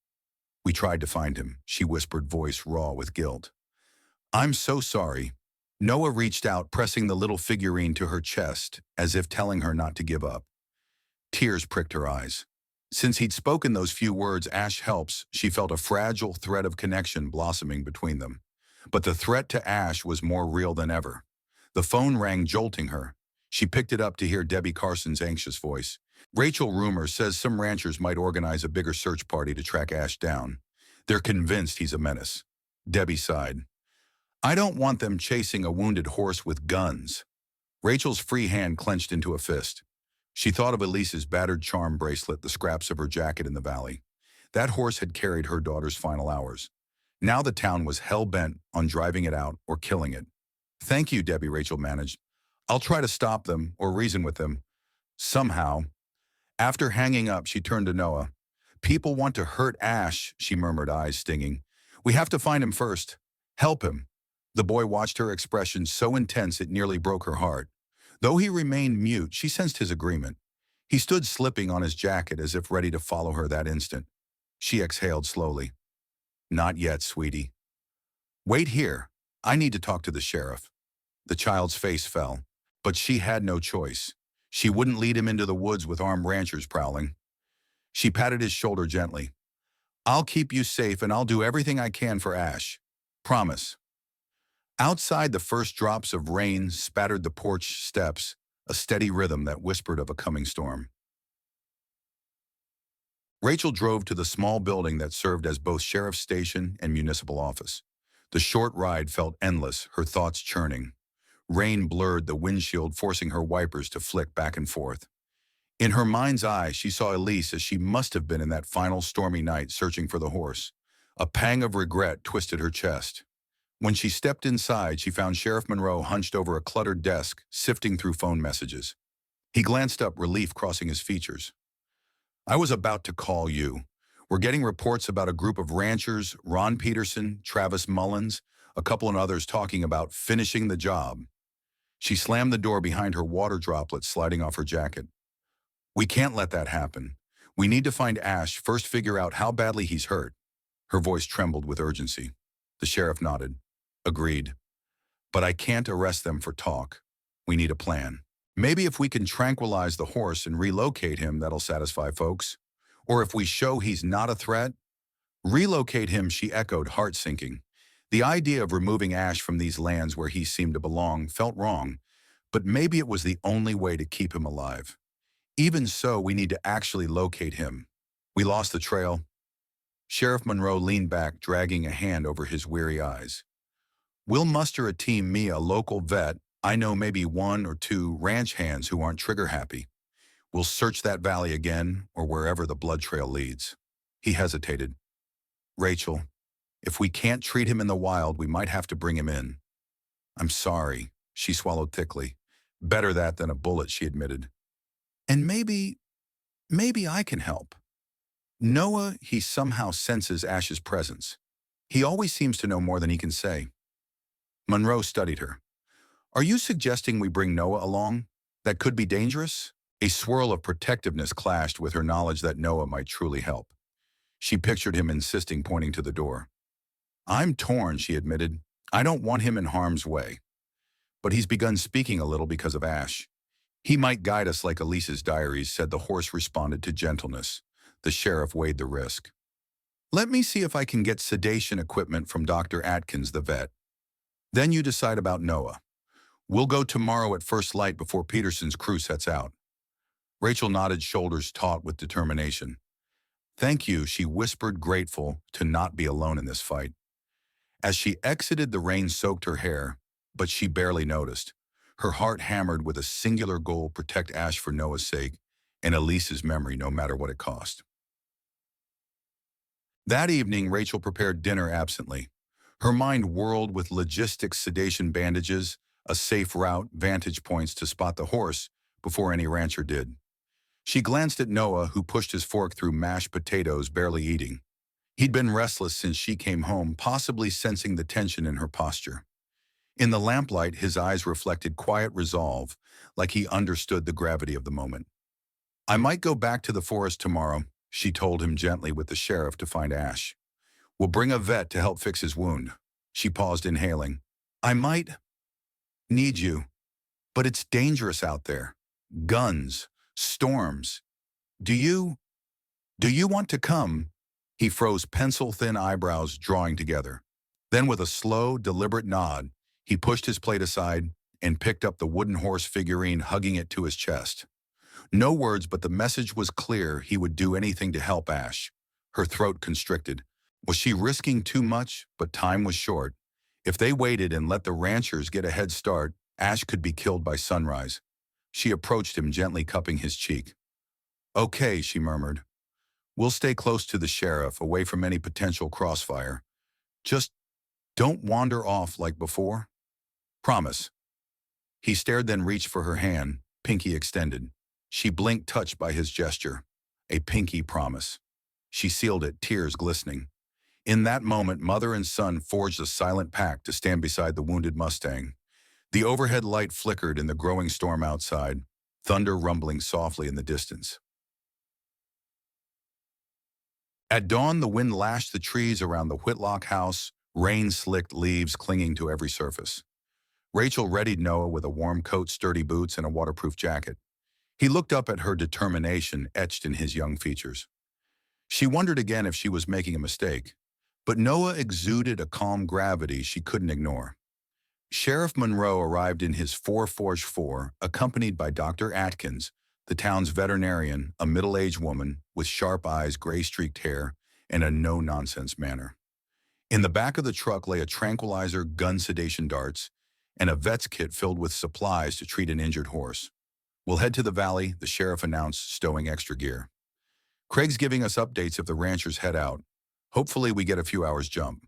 "We tried to find him," she whispered, voice raw with guilt. "I'm so sorry." Noah reached out, pressing the little figurine to her chest, as if telling her not to give up. Tears pricked her eyes. Since he'd spoken those few words, "Ash helps," she felt a fragile thread of connection blossoming between them. But the threat to Ash was more real than ever. The phone rang, jolting her. She picked it up to hear Debbie Carson's anxious voice. "Rachel, rumor says some ranchers might organize a bigger search party to track Ash down. They're convinced he's a menace." Debbie sighed. "I don't want them chasing a wounded horse with guns." Rachel's free hand clenched into a fist. She thought of Elise's battered charm bracelet, the scraps of her jacket in the valley. That horse had carried her daughter's final hours. Now the town was hell-bent on driving it out or killing it. "Thank you, Debbie," Rachel managed. "I'll try to stop them or reason with them. Somehow." After hanging up, she turned to Noah. "People want to hurt Ash," she murmured, eyes stinging. "We have to find him first. Help him." The boy watched her expression so intense it nearly broke her heart. Though he remained mute, she sensed his agreement. He stood slipping on his jacket as if ready to follow her that instant. She exhaled slowly. "Not yet, sweetie. Wait here. I need to talk to the sheriff." The child's face fell, but she had no choice. She wouldn't lead him into the woods with armed ranchers prowling. She patted his shoulder gently. "I'll keep you safe and I'll do everything I can for Ash. Promise." Outside, the first drops of rain spattered the porch steps, a steady rhythm that whispered of a coming storm. Rachel drove to the small building that served as both sheriff's station and municipal office. The short ride felt endless, her thoughts churning. Rain blurred the windshield, forcing her wipers to flick back and forth. In her mind's eye, she saw Elise as she must have been in that final stormy night searching for the horse. A pang of regret twisted her chest. When she stepped inside, she found Sheriff Monroe hunched over a cluttered desk, sifting through phone messages. He glanced up, relief crossing his features. "I was about to call you. We're getting reports about a group of ranchers, Ron Peterson, Travis Mullins, a couple of others talking about finishing the job." She slammed the door behind her, water droplets sliding off her jacket. "We can't let that happen. We need to find Ash, first figure out how badly he's hurt." Her voice trembled with urgency. The sheriff nodded. "Agreed. But I can't arrest them for talk. We need a plan. Maybe if we can tranquilize the horse and relocate him, that'll satisfy folks. Or if we show he's not a threat." "Relocate him," she echoed, heart sinking. The idea of removing Ash from these lands where he seemed to belong felt wrong, but maybe it was the only way to keep him alive. "Even so, we need to actually locate him. We lost the trail." Sheriff Monroe leaned back, dragging a hand over his weary eyes. "We'll muster a team, me, a local vet. I know maybe one or two ranch hands who aren't trigger-happy. We'll search that valley again, or wherever the blood trail leads." He hesitated. "Rachel, if we can't treat him in the wild, we might have to bring him in." "I'm sorry," she swallowed thickly. "Better that than a bullet," she admitted. "And maybe I can help." Noah, he somehow senses Ash's presence. He always seems to know more than he can say. Monroe studied her. "Are you suggesting we bring Noah along? That could be dangerous?" A swirl of protectiveness clashed with her knowledge that Noah might truly help. She pictured him insisting, pointing to the door. "I'm torn," she admitted. "I don't want him in harm's way. But he's begun speaking a little because of Ash. He might guide us like Elise's diaries said." The horse responded to gentleness. The sheriff weighed the risk. "Let me see if I can get sedation equipment from Dr. Atkins, the vet. Then you decide about Noah. We'll go tomorrow at first light before Peterson's crew sets out." Rachel nodded, shoulders taut with determination. "Thank you," she whispered, grateful to not be alone in this fight. As she exited, the rain soaked her hair, but she barely noticed. Her heart hammered with a singular goal: protect Ash for Noah's sake and Elise's memory, no matter what it cost. That evening, Rachel prepared dinner absently. Her mind whirled with logistics, sedation bandages, a safe route, vantage points to spot the horse before any rancher did. She glanced at Noah, who pushed his fork through mashed potatoes, barely eating. He'd been restless since she came home, possibly sensing the tension in her posture. In the lamplight, his eyes reflected quiet resolve, like he understood the gravity of the moment. "I might go back to the forest tomorrow," she told him gently, with the sheriff to find Ash. "We'll bring a vet to help fix his wound." She paused, inhaling. "I might need you, but it's dangerous out there. Guns, storms. Do you want to come?" He froze, pencil-thin eyebrows drawing together. Then, with a slow, deliberate nod, he pushed his plate aside and picked up the wooden horse figurine, hugging it to his chest. No words, but the message was clear: he would do anything to help Ash. Her throat constricted. Was she risking too much? But time was short. If they waited and let the ranchers get a head start, Ash could be killed by sunrise. She approached him, gently cupping his cheek. "Okay," she murmured. We'll stay close to the sheriff, away from any potential crossfire. Just don't wander off like before. Promise." He stared, then reached for her hand, pinky extended. She blinked, touched by his gesture. A pinky promise. She sealed it, tears glistening. In that moment, mother and son forged a silent pact to stand beside the wounded Mustang. The overhead light flickered in the growing storm outside, thunder rumbling softly in the distance. At dawn, the wind lashed the trees around the Whitlock house, rain slicked leaves clinging to every surface. Rachel readied Noah with a warm coat, sturdy boots, and a waterproof jacket. He looked up at her, determination etched in his young features. She wondered again if she was making a mistake, but Noah exuded a calm gravity she couldn't ignore. Sheriff Monroe arrived in his 4 accompanied by Dr. Atkins, the town's veterinarian, a middle-aged woman with sharp eyes, gray-streaked hair, and a no-nonsense manner. In the back of the truck lay a tranquilizer, gun sedation darts, and a vet's kit filled with supplies to treat an injured horse. "We'll head to the valley," the sheriff announced, stowing extra gear. "Craig's giving us updates if the ranchers head out. Hopefully we get a few hours jump."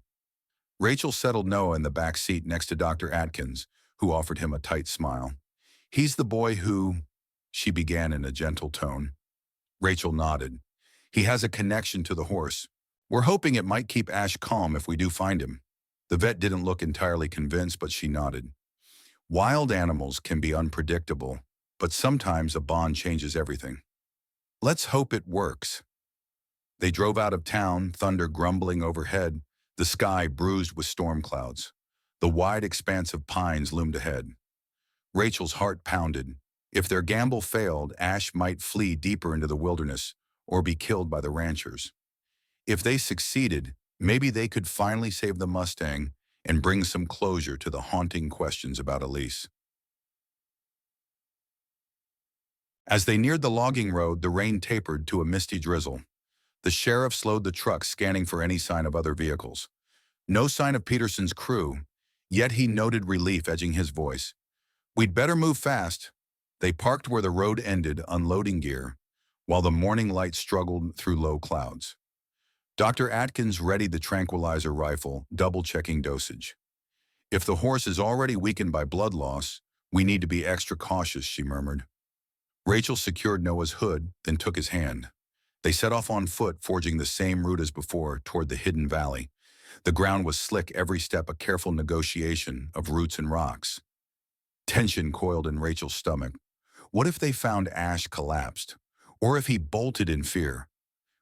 Rachel settled Noah in the back seat next to Dr. Atkins, who offered him a tight smile. "He's the boy who—" she began in a gentle tone. Rachel nodded. "He has a connection to the horse. We're hoping it might keep Ash calm if we do find him." The vet didn't look entirely convinced, but she nodded. Wild animals can be unpredictable, but sometimes a bond changes everything. "Let's hope it works." They drove out of town, thunder grumbling overhead, the sky bruised with storm clouds. The wide expanse of pines loomed ahead. Rachel's heart pounded. If their gamble failed, Ash might flee deeper into the wilderness or be killed by the ranchers. If they succeeded, maybe they could finally save the Mustang and bring some closure to the haunting questions about Elise. As they neared the logging road, the rain tapered to a misty drizzle. The sheriff slowed the truck, scanning for any sign of other vehicles. No sign of Peterson's crew, yet he noted relief edging his voice. "We'd better move fast." They parked where the road ended, unloading gear, while the morning light struggled through low clouds. Dr. Atkins readied the tranquilizer rifle, double-checking dosage. "If the horse is already weakened by blood loss, we need to be extra cautious," she murmured. Rachel secured Noah's hood, then took his hand. They set off on foot, forging the same route as before, toward the hidden valley. The ground was slick, every step a careful negotiation of roots and rocks. Tension coiled in Rachel's stomach. What if they found Ash collapsed? Or if he bolted in fear?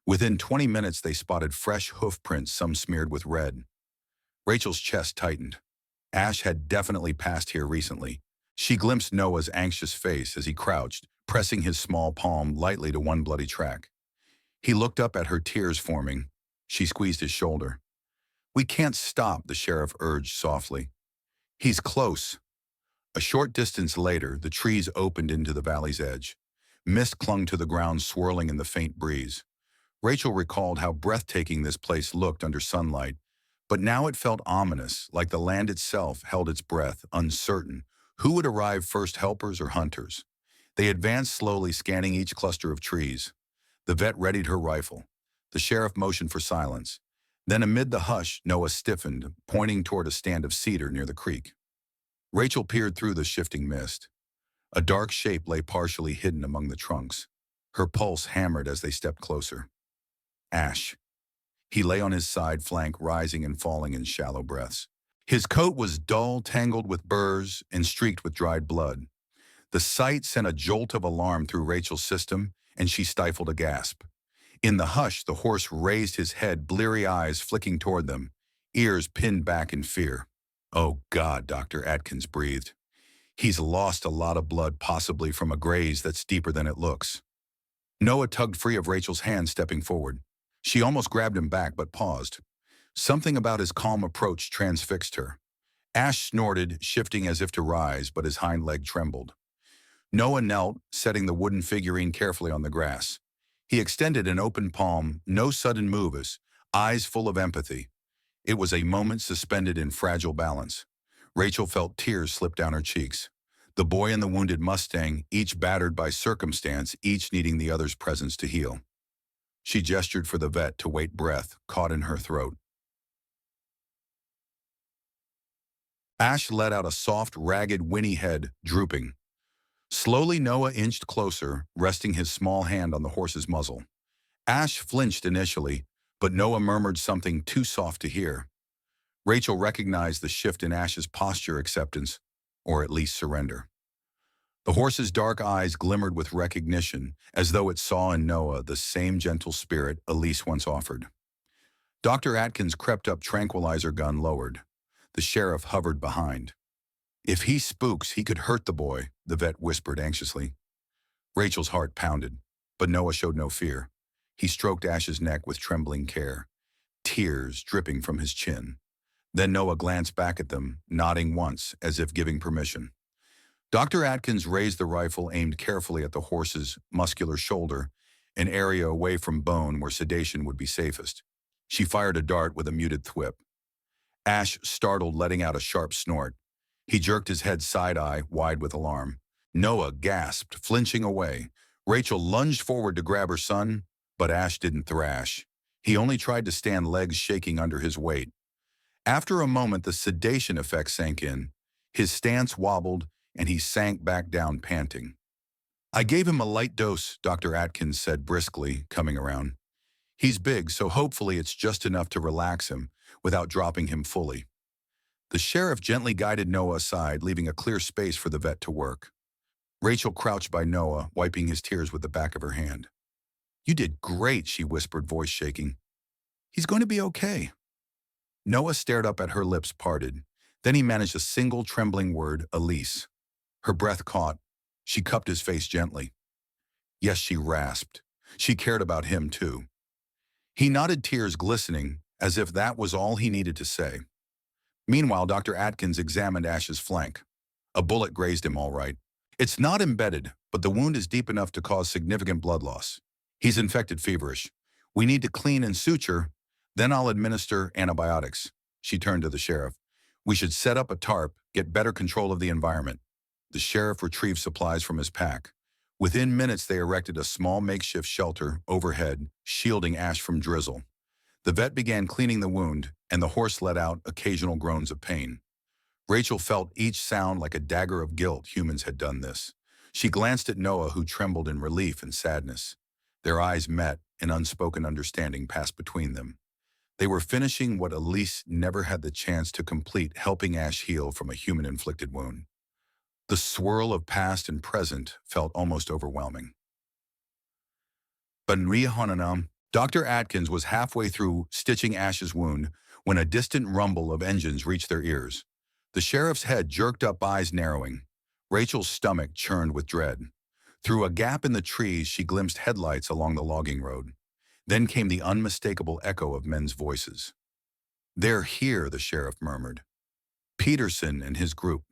Within 20 minutes, they spotted fresh hoof prints, some smeared with red. Rachel's chest tightened. Ash had definitely passed here recently. She glimpsed Noah's anxious face as he crouched, pressing his small palm lightly to one bloody track. He looked up at her, tears forming. She squeezed his shoulder. "We can't stop," the sheriff urged softly. "He's close." A short distance later, the trees opened into the valley's edge. Mist clung to the ground, swirling in the faint breeze. Rachel recalled how breathtaking this place looked under sunlight, but now it felt ominous, like the land itself held its breath, uncertain. Who would arrive first, helpers or hunters? They advanced slowly, scanning each cluster of trees. The vet readied her rifle. The sheriff motioned for silence. Then amid the hush, Noah stiffened, pointing toward a stand of cedar near the creek. Rachel peered through the shifting mist. A dark shape lay partially hidden among the trunks. Her pulse hammered as they stepped closer. Ash. He lay on his side, flank rising and falling in shallow breaths. His coat was dull, tangled with burrs, and streaked with dried blood. The sight sent a jolt of alarm through Rachel's system, and she stifled a gasp. In the hush, the horse raised his head, bleary eyes flicking toward them, ears pinned back in fear. "Oh God," Dr. Atkins breathed. "He's lost a lot of blood, possibly from a graze that's deeper than it looks." Noah tugged free of Rachel's hand, stepping forward. She almost grabbed him back, but paused. Something about his calm approach transfixed her. Ash snorted, shifting as if to rise, but his hind leg trembled. Noah knelt, setting the wooden figurine carefully on the grass. He extended an open palm, no sudden move, eyes full of empathy. It was a moment suspended in fragile balance. Rachel felt tears slip down her cheeks. The boy and the wounded Mustang, each battered by circumstance, each needing the other's presence to heal. She gestured for the vet to wait, breath caught in her throat. Ash let out a soft, ragged, whinny head, drooping. Slowly, Noah inched closer, resting his small hand on the horse's muzzle. Ash flinched initially, but Noah murmured something too soft to hear. Rachel recognized the shift in Ash's posture, acceptance, or at least surrender. The horse's dark eyes glimmered with recognition, as though it saw in Noah the same gentle spirit Elise once offered. Dr. Atkins crept up, tranquilizer gun lowered. The sheriff hovered behind. "If he spooks, he could hurt the boy," the vet whispered anxiously. Rachel's heart pounded, but Noah showed no fear. He stroked Ash's neck with trembling care, tears dripping from his chin. Then Noah glanced back at them, nodding once, as if giving permission. Dr. Atkins raised the rifle, aimed carefully at the horse's muscular shoulder, an area away from bone where sedation would be safest. She fired a dart with a muted thwip. Ash startled, letting out a sharp snort. He jerked his head side-eye, wide with alarm. Noah gasped, flinching away. Rachel lunged forward to grab her son, but Ash didn't thrash. He only tried to stand, legs shaking under his weight. After a moment, the sedation effect sank in. His stance wobbled, and he sank back down, panting. "I gave him a light dose," Dr. Atkins said briskly, coming around. "He's big, so hopefully it's just enough to relax him without dropping him fully." The sheriff gently guided Noah aside, leaving a clear space for the vet to work. Rachel crouched by Noah, wiping his tears with the back of her hand. "You did great," she whispered, voice shaking. "He's going to be okay." Noah stared up at her, lips parted. Then he managed a single trembling word, "Elise." Her breath caught. She cupped his face gently. Yes, she rasped. She cared about him, too. He nodded, tears glistening, as if that was all he needed to say. Meanwhile, Dr. Atkins examined Ash's flank. A bullet grazed him, all right. It's not embedded, but the wound is deep enough to cause significant blood loss. He's infected, feverish. We need to clean and suture, then I'll administer antibiotics. She turned to the sheriff. We should set up a tarp, get better control of the environment. The sheriff retrieved supplies from his pack. Within minutes, they erected a small makeshift shelter overhead, shielding Ash from drizzle. The vet began cleaning the wound, and the horse let out occasional groans of pain. Rachel felt each sound like a dagger of guilt. Humans had done this. She glanced at Noah, who trembled in relief and sadness. Their eyes met, and unspoken understanding passed between them. They were finishing what Elise never had the chance to complete, helping Ash heal from a human-inflicted wound. The swirl of past and present felt almost overwhelming. Dr. Atkins was halfway through stitching Ash's wound when a distant rumble of engines reached their ears. The sheriff's head jerked up, eyes narrowing. Rachel's stomach churned with dread. Through a gap in the trees, she glimpsed headlights along the logging road. Then came the unmistakable echo of men's voices. "They're here," the sheriff murmured. "Peterson and his group."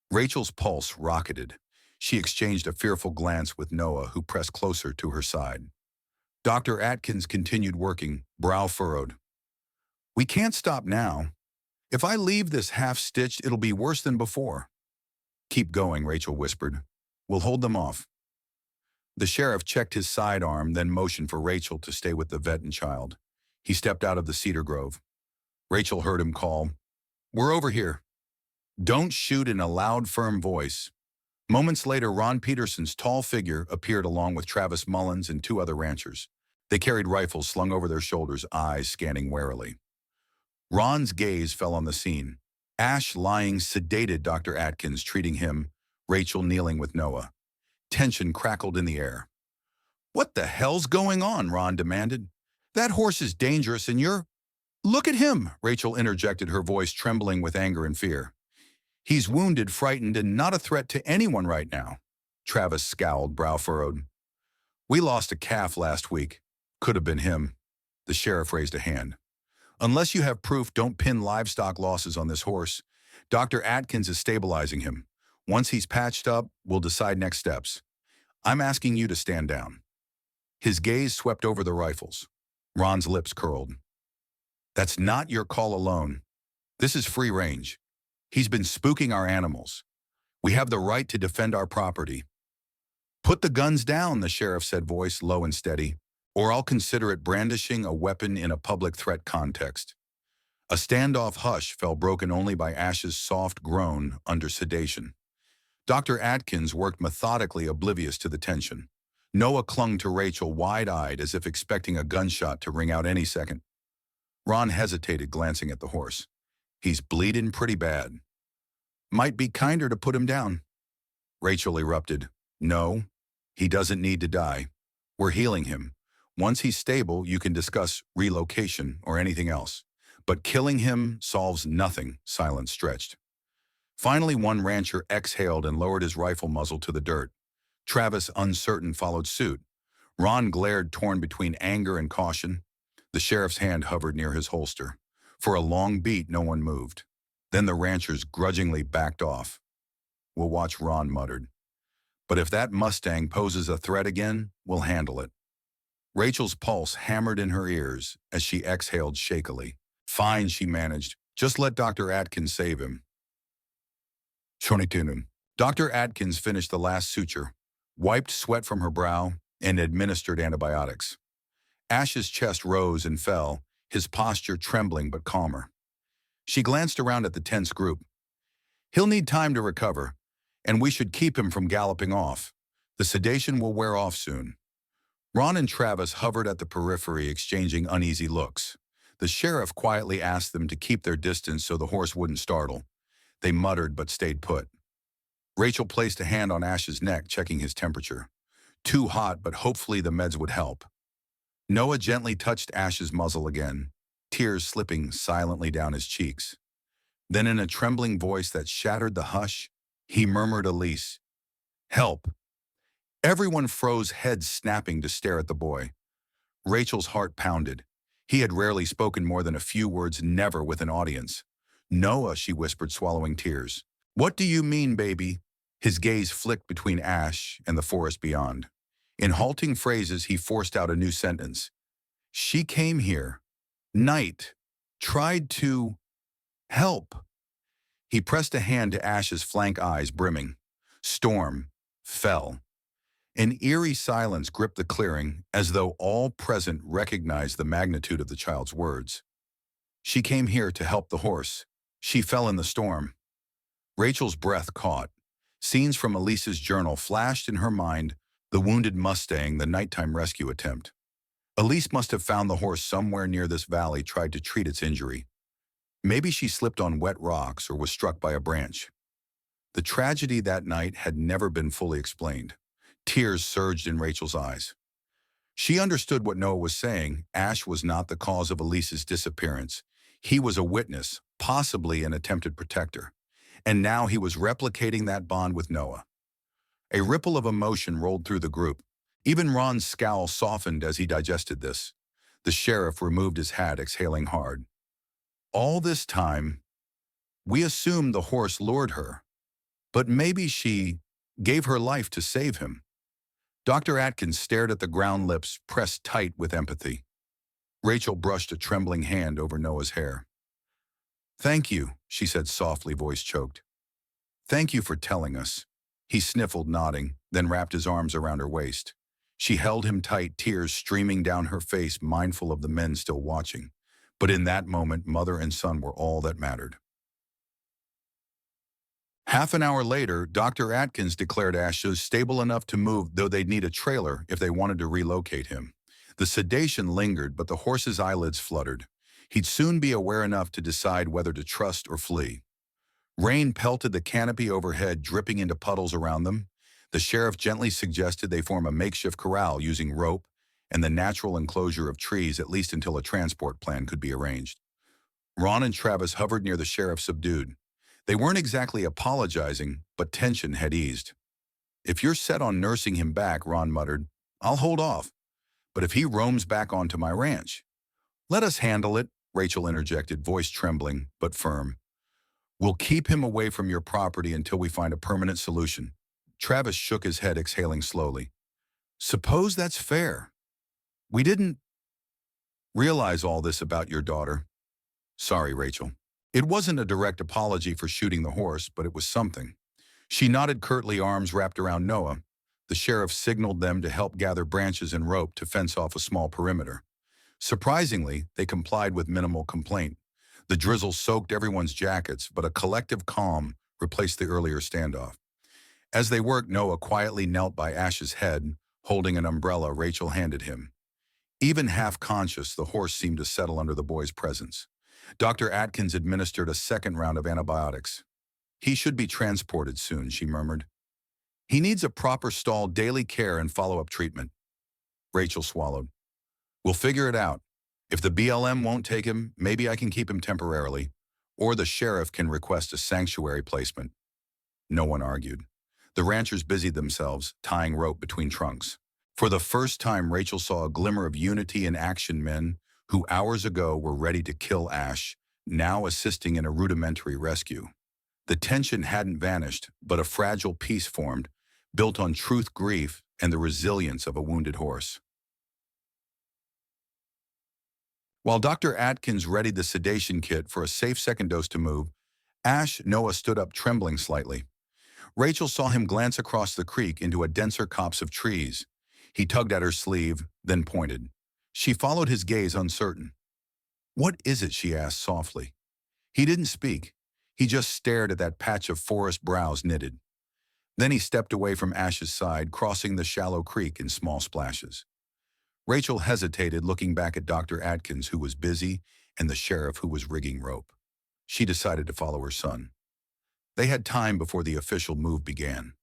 Rachel's pulse rocketed. She exchanged a fearful glance with Noah, who pressed closer to her side. Dr. Atkins continued working, brow furrowed. "We can't stop now. If I leave this half-stitched, it'll be worse than before." "Keep going," Rachel whispered. "We'll hold them off." The sheriff checked his sidearm, then motioned for Rachel to stay with the vet and child. He stepped out of the cedar grove. Rachel heard him call, "We're over here." "Don't shoot," in a loud, firm voice. Moments later, Ron Peterson's tall figure appeared along with Travis Mullins and two other ranchers. They carried rifles slung over their shoulders, eyes scanning warily. Ron's gaze fell on the scene. Ash lying sedated, Dr. Atkins treating him, Rachel kneeling with Noah. Tension crackled in the air. "What the hell's going on?" Ron demanded. "That horse is dangerous and you're—" "Look at him," Rachel interjected, her voice trembling with anger and fear. "He's wounded, frightened, and not a threat to anyone right now." Travis scowled, brow furrowed. "We lost a calf last week. Could have been him." The sheriff raised a hand. "Unless you have proof, don't pin livestock losses on this horse. Dr. Atkins is stabilizing him. Once he's patched up, we'll decide next steps. I'm asking you to stand down." His gaze swept over the rifles. Ron's lips curled. "That's not your call alone. This is free range. He's been spooking our animals. We have the right to defend our property." "Put the guns down," the sheriff said, voice low and steady. or I'll consider it brandishing a weapon in a public threat context. A standoff hush fell broken only by Ash's soft groan under sedation. Dr. Atkins worked methodically, oblivious to the tension. Noah clung to Rachel wide-eyed as if expecting a gunshot to ring out any second. Ron hesitated, glancing at the horse. He's bleeding pretty bad. Might be kinder to put him down. Rachel erupted. No, he doesn't need to die. We're healing him. Once he's stable, you can discuss relocation or anything else. But killing him solves nothing, silence stretched. Finally, one rancher exhaled and lowered his rifle muzzle to the dirt. Travis, uncertain, followed suit. Ron glared, torn between anger and caution. The sheriff's hand hovered near his holster. For a long beat, no one moved. Then the ranchers grudgingly backed off. We'll watch, Ron muttered. But if that Mustang poses a threat again, we'll handle it. Rachel's pulse hammered in her ears as she exhaled shakily. Fine, she managed. Just let Dr. Atkins save him. Shonitunum. Dr. Atkins finished the last suture, wiped sweat from her brow, and administered antibiotics. Ash's chest rose and fell, his posture trembling but calmer. She glanced around at the tense group. He'll need time to recover, and we should keep him from galloping off. The sedation will wear off soon. Ron and Travis hovered at the periphery, exchanging uneasy looks. The sheriff quietly asked them to keep their distance so the horse wouldn't startle. They muttered but stayed put. Rachel placed a hand on Ash's neck, checking his temperature. Too hot, but hopefully the meds would help. Noah gently touched Ash's muzzle again, tears slipping silently down his cheeks. Then in a trembling voice that shattered the hush, he murmured, Elise, help. Everyone froze, heads snapping to stare at the boy. Rachel's heart pounded. He had rarely spoken more than a few words, never with an audience. Noah, she whispered, swallowing tears. What do you mean, baby? His gaze flicked between Ash and the forest beyond. In halting phrases, he forced out a new sentence. She came here. Night. Tried to help. He pressed a hand to Ash's flank, eyes brimming. Storm fell. An eerie silence gripped the clearing, as though all present recognized the magnitude of the child's words. She came here to help the horse. She fell in the storm. Rachel's breath caught. Scenes from Elise's journal flashed in her mind, the wounded Mustang, the nighttime rescue attempt. Elise must have found the horse somewhere near this valley, tried to treat its injury. Maybe she slipped on wet rocks or was struck by a branch. The tragedy that night had never been fully explained. Tears surged in Rachel's eyes. She understood what Noah was saying. Ash was not the cause of Elise's disappearance. He was a witness, possibly an attempted protector. And now he was replicating that bond with Noah. A ripple of emotion rolled through the group. Even Ron's scowl softened as he digested this. The sheriff removed his hat, exhaling hard. All this time, we assumed the horse lured her. But maybe she gave her life to save him. Dr. Atkins stared at the ground, lips pressed tight with empathy. Rachel brushed a trembling hand over Noah's hair. Thank you, she said softly, voice choked. Thank you for telling us. He sniffled, nodding, then wrapped his arms around her waist. She held him tight, tears streaming down her face, mindful of the men still watching. But in that moment, mother and son were all that mattered. Half an hour later, Dr. Atkins declared Ash was stable enough to move, though they'd need a trailer if they wanted to relocate him. The sedation lingered, but the horse's eyelids fluttered. He'd soon be aware enough to decide whether to trust or flee. Rain pelted the canopy overhead, dripping into puddles around them. The sheriff gently suggested they form a makeshift corral using rope and the natural enclosure of trees, at least until a transport plan could be arranged. Ron and Travis hovered near the sheriff, subdued. They weren't exactly apologizing, but tension had eased. If you're set on nursing him back, Ron muttered, I'll hold off. But if he roams back onto my ranch, let us handle it, Rachel interjected, voice trembling but firm. We'll keep him away from your property until we find a permanent solution. Travis shook his head, exhaling slowly. Suppose that's fair. We didn't realize all this about your daughter. Sorry, Rachel. It wasn't a direct apology for shooting the horse, but it was something. She nodded curtly, arms wrapped around Noah. The sheriff signaled them to help gather branches and rope to fence off a small perimeter. Surprisingly, they complied with minimal complaint. The drizzle soaked everyone's jackets, but a collective calm replaced the earlier standoff. As they worked, Noah quietly knelt by Ash's head, holding an umbrella Rachel handed him. Even half-conscious, the horse seemed to settle under the boy's presence. Dr. Atkins administered a second round of antibiotics. "He should be transported soon," she murmured. "He needs a proper stall, daily care, and follow-up treatment." Rachel swallowed. "We'll figure it out. If the BLM won't take him, maybe I can keep him temporarily, or the sheriff can request a sanctuary placement." No one argued. The ranchers busied themselves, tying rope between trunks. For the first time, Rachel saw a glimmer of unity in action. Men who hours ago were ready to kill Ash, now assisting in a rudimentary rescue. The tension hadn't vanished, but a fragile peace formed, built on truth, grief, and the resilience of a wounded horse. While Dr. Atkins readied the sedation kit for a safe second dose to move, Noah stood up, trembling slightly. Rachel saw him glance across the creek into a denser copse of trees. He tugged at her sleeve, then pointed. She followed his gaze, uncertain. "What is it?" she asked softly. He didn't speak. He just stared at that patch of forest, brows knitted. Then he stepped away from Ash's side, crossing the shallow creek in small splashes. Rachel hesitated, looking back at Dr. Atkins, who was busy, and the sheriff, who was rigging rope. She decided to follow her son. They had time before the official move began.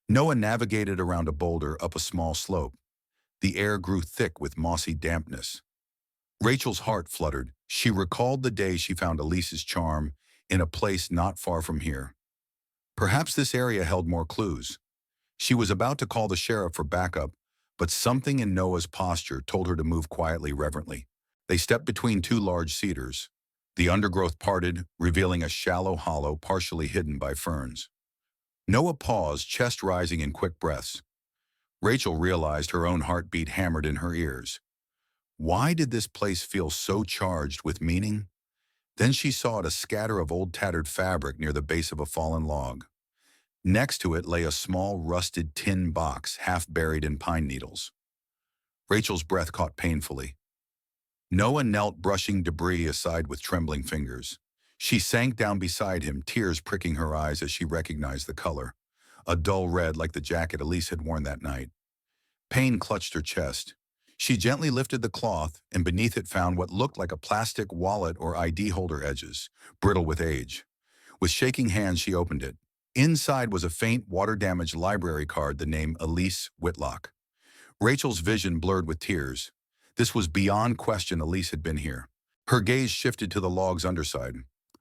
Noah navigated around a boulder up a small slope. The air grew thick with mossy dampness. Rachel's heart fluttered. She recalled the day she found Elise's charm in a place not far from here. Perhaps this area held more clues. She was about to call the sheriff for backup, but something in Noah's posture told her to move quietly, reverently. They stepped between two large cedars. The undergrowth parted, revealing a shallow hollow partially hidden by ferns. Noah paused, chest rising in quick breaths. Rachel realized her own heartbeat hammered in her ears. Why did this place feel so charged with meaning? Then she saw a scatter of old tattered fabric near the base of a fallen log. Next to it lay a small rusted tin box, half buried in pine needles. Rachel's breath caught painfully. Noah knelt, brushing debris aside with trembling fingers. She sank down beside him, tears pricking her eyes as she recognized the color, a dull red like the jacket Elise had worn that night. Pain clutched her chest. She gently lifted the cloth, and beneath it found what looked like a plastic wallet or ID holder, edges, brittle with age. With shaking hands, she opened it. Inside was a faint, water-damaged library card, the name Elise Whitlock. Rachel's vision blurred with tears. This was beyond question. Elise had been here. Her gaze shifted to the log's underside.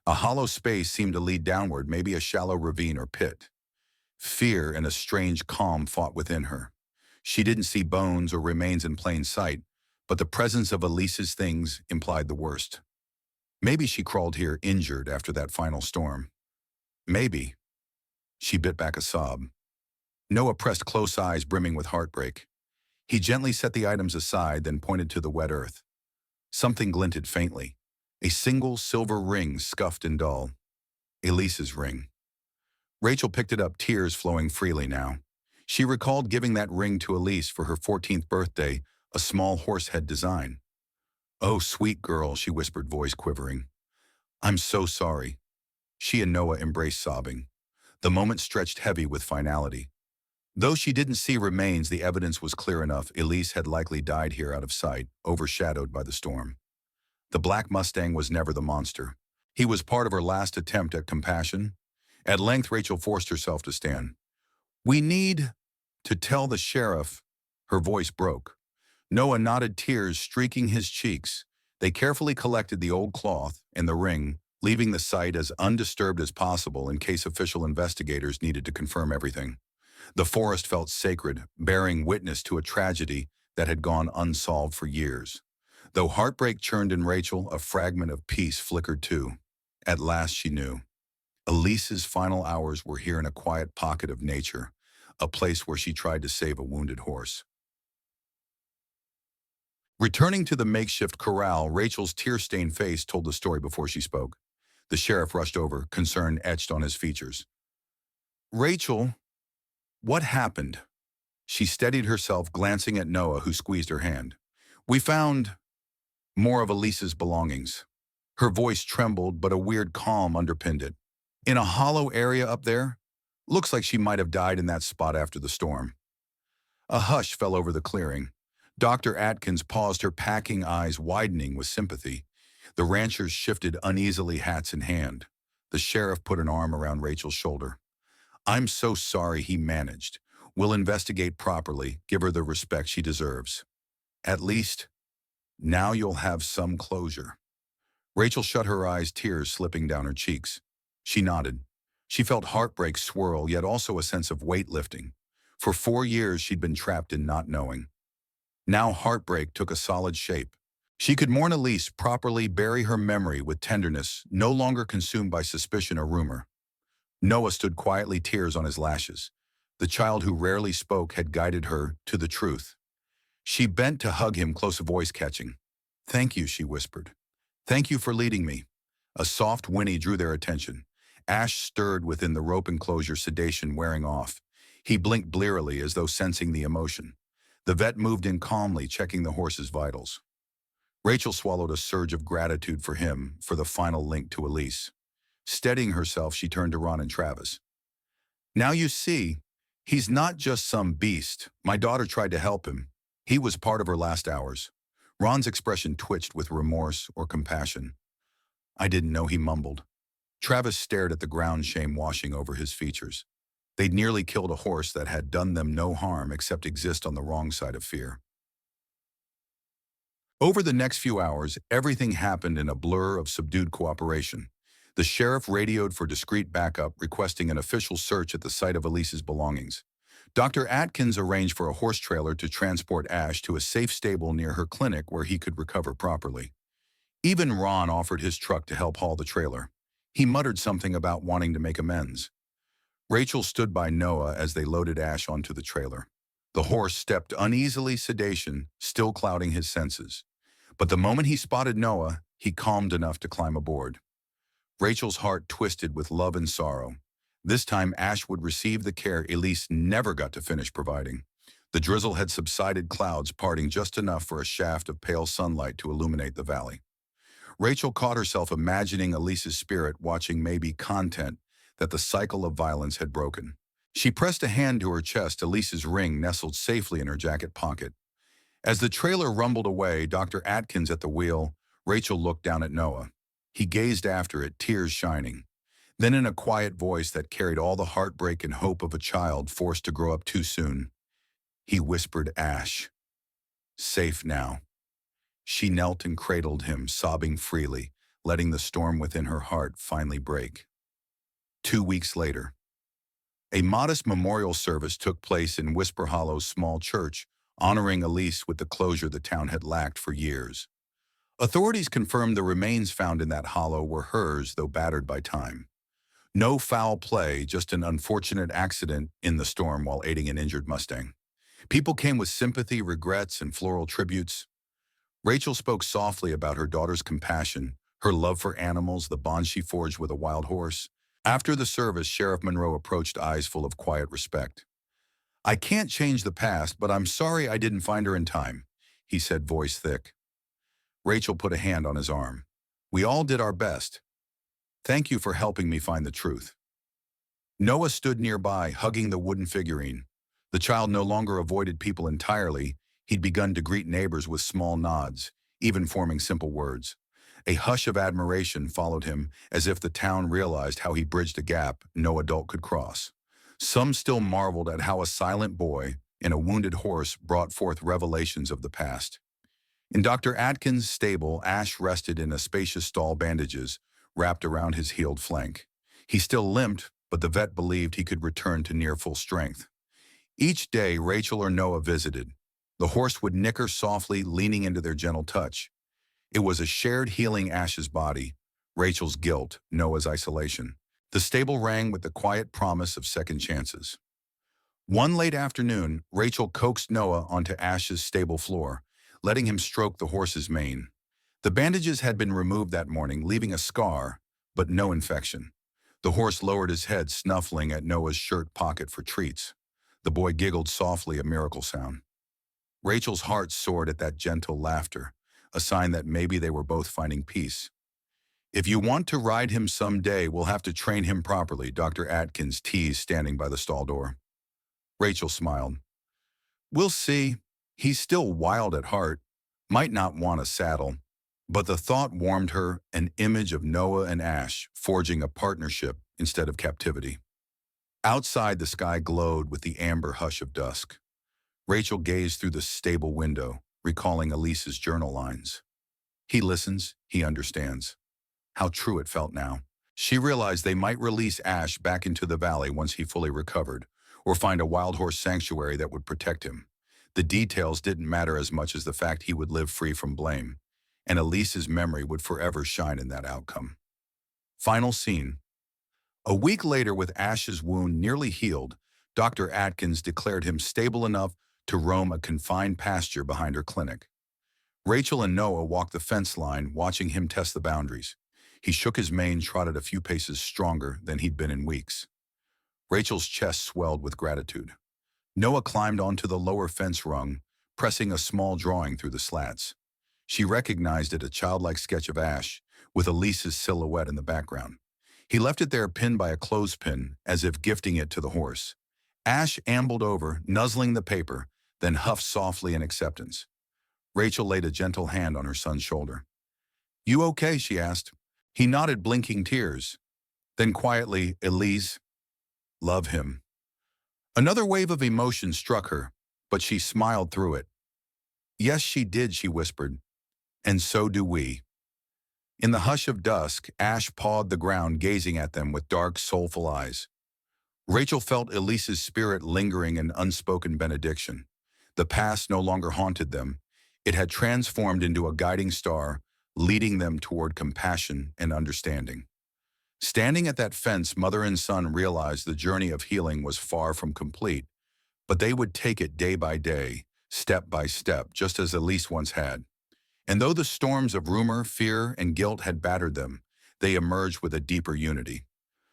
A hollow space seemed to lead downward, maybe a shallow ravine or pit. Fear and a strange calm fought within her. She didn't see bones or remains in plain sight, but the presence of Elise's things implied the worst. Maybe she crawled here injured after that final storm. Maybe. She bit back a sob. Noah pressed close eyes brimming with heartbreak. He gently set the items aside, then pointed to the wet earth. Something glinted faintly. A single silver ring, scuffed and dull. Elise's ring. Rachel picked it up, tears flowing freely now. She recalled giving that ring to Elise for her 14th birthday, a small horse head design. "Oh, sweet girl," she whispered, voice quivering. "I'm so sorry." She and Noah embraced, sobbing. The moment stretched heavy with finality. Though she didn't see remains, the evidence was clear enough. Elise had likely died here out of sight, overshadowed by the storm. The black Mustang was never the monster. He was part of her last attempt at compassion. At length, Rachel forced herself to stand. "We need to tell the sheriff." Her voice broke. Noah nodded, tears streaking his cheeks. They carefully collected the old cloth and the ring, leaving the site as undisturbed as possible in case official investigators needed to confirm everything. The forest felt sacred, bearing witness to a tragedy that had gone unsolved for years. Though heartbreak churned in Rachel, a fragment of peace flickered too. At last she knew. Elise's final hours were here in a quiet pocket of nature, a place where she tried to save a wounded horse. Returning to the makeshift corral, Rachel's tear-stained face told the story before she spoke. The sheriff rushed over, concern etched on his features. "Rachel, what happened?" She steadied herself, glancing at Noah, who squeezed her hand. We found more of Elise's belongings. Her voice trembled, but a weird calm underpinned it. In a hollow area up there? Looks like she might have died in that spot after the storm. A hush fell over the clearing. Dr. Atkins paused, her packing eyes widening with sympathy. The ranchers shifted uneasily, hats in hand. The sheriff put an arm around Rachel's shoulder. I'm so sorry, he managed. We'll investigate properly, give her the respect she deserves. At least, now you'll have some closure. Rachel shut her eyes, tears slipping down her cheeks. She nodded. She felt heartbreak swirl, yet also a sense of weight lifting. For 4 years, she'd been trapped in not knowing. Now heartbreak took a solid shape. She could mourn Elise properly, bury her memory with tenderness, no longer consumed by suspicion or rumor. Noah stood quietly, tears on his lashes. The child who rarely spoke had guided her to the truth. She bent to hug him, close, a voice catching. Thank you, she whispered. Thank you for leading me. A soft whinny drew their attention. Ash stirred within the rope enclosure, sedation wearing off. He blinked blearily as though sensing the emotion. The vet moved in calmly, checking the horse's vitals. Rachel swallowed a surge of gratitude for him, for the final link to Elise. Steadying herself, she turned to Ron and Travis. Now you see, he's not just some beast. My daughter tried to help him. He was part of her last hours. Ron's expression twitched with remorse or compassion. I didn't know, he mumbled. Travis stared at the ground, shame washing over his features. They'd nearly killed a horse that had done them no harm except exist on the wrong side of fear. Over the next few hours, everything happened in a blur of subdued cooperation. The sheriff radioed for discreet backup, requesting an official search at the site of Elise's belongings. Dr. Atkins arranged for a horse trailer to transport Ash to a safe stable near her clinic where he could recover properly. Even Ron offered his truck to help haul the trailer. He muttered something about wanting to make amends. Rachel stood by Noah as they loaded Ash onto the trailer. The horse stepped uneasily, sedation still clouding his senses. But the moment he spotted Noah, he calmed enough to climb aboard. Rachel's heart twisted with love and sorrow. This time Ash would receive the care Elise never got to finish providing. The drizzle had subsided, clouds parting just enough for a shaft of pale sunlight to illuminate the valley. Rachel caught herself imagining Elise's spirit watching, maybe content that the cycle of violence had broken. She pressed a hand to her chest, Elise's ring nestled safely in her jacket pocket. As the trailer rumbled away, Dr. Atkins at the wheel, Rachel looked down at Noah. He gazed after it, tears shining. Then in a quiet voice that carried all the heartbreak and hope of a child forced to grow up too soon, he whispered, Ash, safe now. She knelt and cradled him, sobbing freely, letting the storm within her heart finally break. 2 weeks later, a modest memorial service took place in Whisper Hollow's small church, honoring Elise with the closure the town had lacked for years. Authorities confirmed the remains found in that hollow were hers, though battered by time. No foul play, just an unfortunate accident in the storm while aiding an injured Mustang. People came with sympathy, regrets, and floral tributes. Rachel spoke softly about her daughter's compassion, her love for animals, the bond she forged with a wild horse. After the service, Sheriff Monroe approached, eyes full of quiet respect. I can't change the past, but I'm sorry I didn't find her in time, he said, voice thick. Rachel put a hand on his arm. We all did our best. Thank you for helping me find the truth. Noah stood nearby, hugging the wooden figurine. The child no longer avoided people entirely. He'd begun to greet neighbors with small nods, even forming simple words. A hush of admiration followed him, as if the town realized how he bridged a gap no adult could cross. Some still marveled at how a silent boy and a wounded horse brought forth revelations of the past. In Dr. Atkins' stable, Ash rested in a spacious stall, bandages wrapped around his healed flank. He still limped, but the vet believed he could return to near full strength. Each day, Rachel or Noah visited. The horse would nicker softly, leaning into their gentle touch. It was a shared healing, Ash's body, Rachel's guilt, Noah's isolation. The stable rang with the quiet promise of second chances. One late afternoon, Rachel coaxed Noah onto Ash's stable floor, letting him stroke the horse's mane. The bandages had been removed that morning, leaving a scar, but no infection. The horse lowered his head, snuffling at Noah's shirt pocket for treats. The boy giggled softly, a miracle sound. Rachel's heart soared at that gentle laughter, a sign that maybe they were both finding peace. If you want to ride him someday, we'll have to train him properly, Dr. Atkins teased, standing by the stall door. Rachel smiled. We'll see. He's still wild at heart, might not want a saddle. But the thought warmed her, an image of Noah and Ash forging a partnership instead of captivity. Outside, the sky glowed with the amber hush of dusk. Rachel gazed through the stable window, recalling Elise's journal lines. He listens, he understands. How true it felt now. She realized they might release Ash back into the valley once he fully recovered, or find a wild horse sanctuary that would protect him. The details didn't matter as much as the fact he would live free from blame, and Elise's memory would forever shine in that outcome. Final scene. A week later, with Ash's wound nearly healed, Dr. Atkins declared him stable enough to roam a confined pasture behind her clinic. Rachel and Noah walked the fence line, watching him test the boundaries. He shook his mane, trotted a few paces stronger than he'd been in weeks. Rachel's chest swelled with gratitude. Noah climbed onto the lower fence rung, pressing a small drawing through the slats. She recognized it, a childlike sketch of Ash, with Elise's silhouette in the background. He left it there pinned by a clothespin, as if gifting it to the horse. Ash ambled over, nuzzling the paper, then huffed softly in acceptance. Rachel laid a gentle hand on her son's shoulder. You okay? She asked. He nodded, blinking tears. Then quietly, Elise, love him. Another wave of emotion struck her, but she smiled through it. Yes, she did, she whispered. And so do we. In the hush of dusk, Ash pawed the ground, gazing at them with dark, soulful eyes. Rachel felt Elise's spirit lingering in unspoken benediction. The past no longer haunted them. It had transformed into a guiding star, leading them toward compassion and understanding. Standing at that fence, mother and son realized the journey of healing was far from complete, but they would take it day by day, step by step, just as Elise once had. And though the storms of rumor, fear, and guilt had battered them, they emerged with a deeper unity.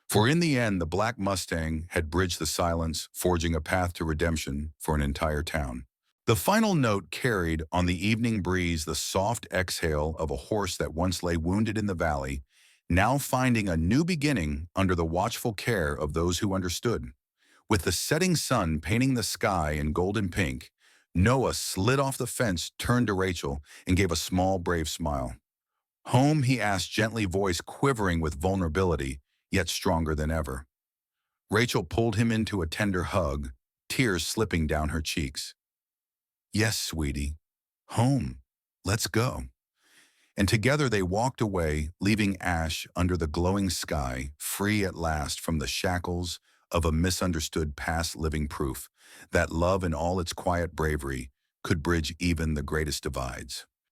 For in the end, the Black Mustang had bridged the silence, forging a path to redemption for an entire town. The final note carried on the evening breeze the soft exhale of a horse that once lay wounded in the valley, now finding a new beginning under the watchful care of those who understood. With the setting sun painting the sky in golden pink, Noah slid off the fence, turned to Rachel, and gave a small, brave smile. Home, he asked, gently, voice quivering with vulnerability, yet stronger than ever. Rachel pulled him into a tender hug, tears slipping down her cheeks. Yes, sweetie. Home. Let's go. And together they walked away, leaving Ash under the glowing sky, free at last from the shackles of a misunderstood past, living proof that love in all its quiet bravery could bridge even the greatest divides.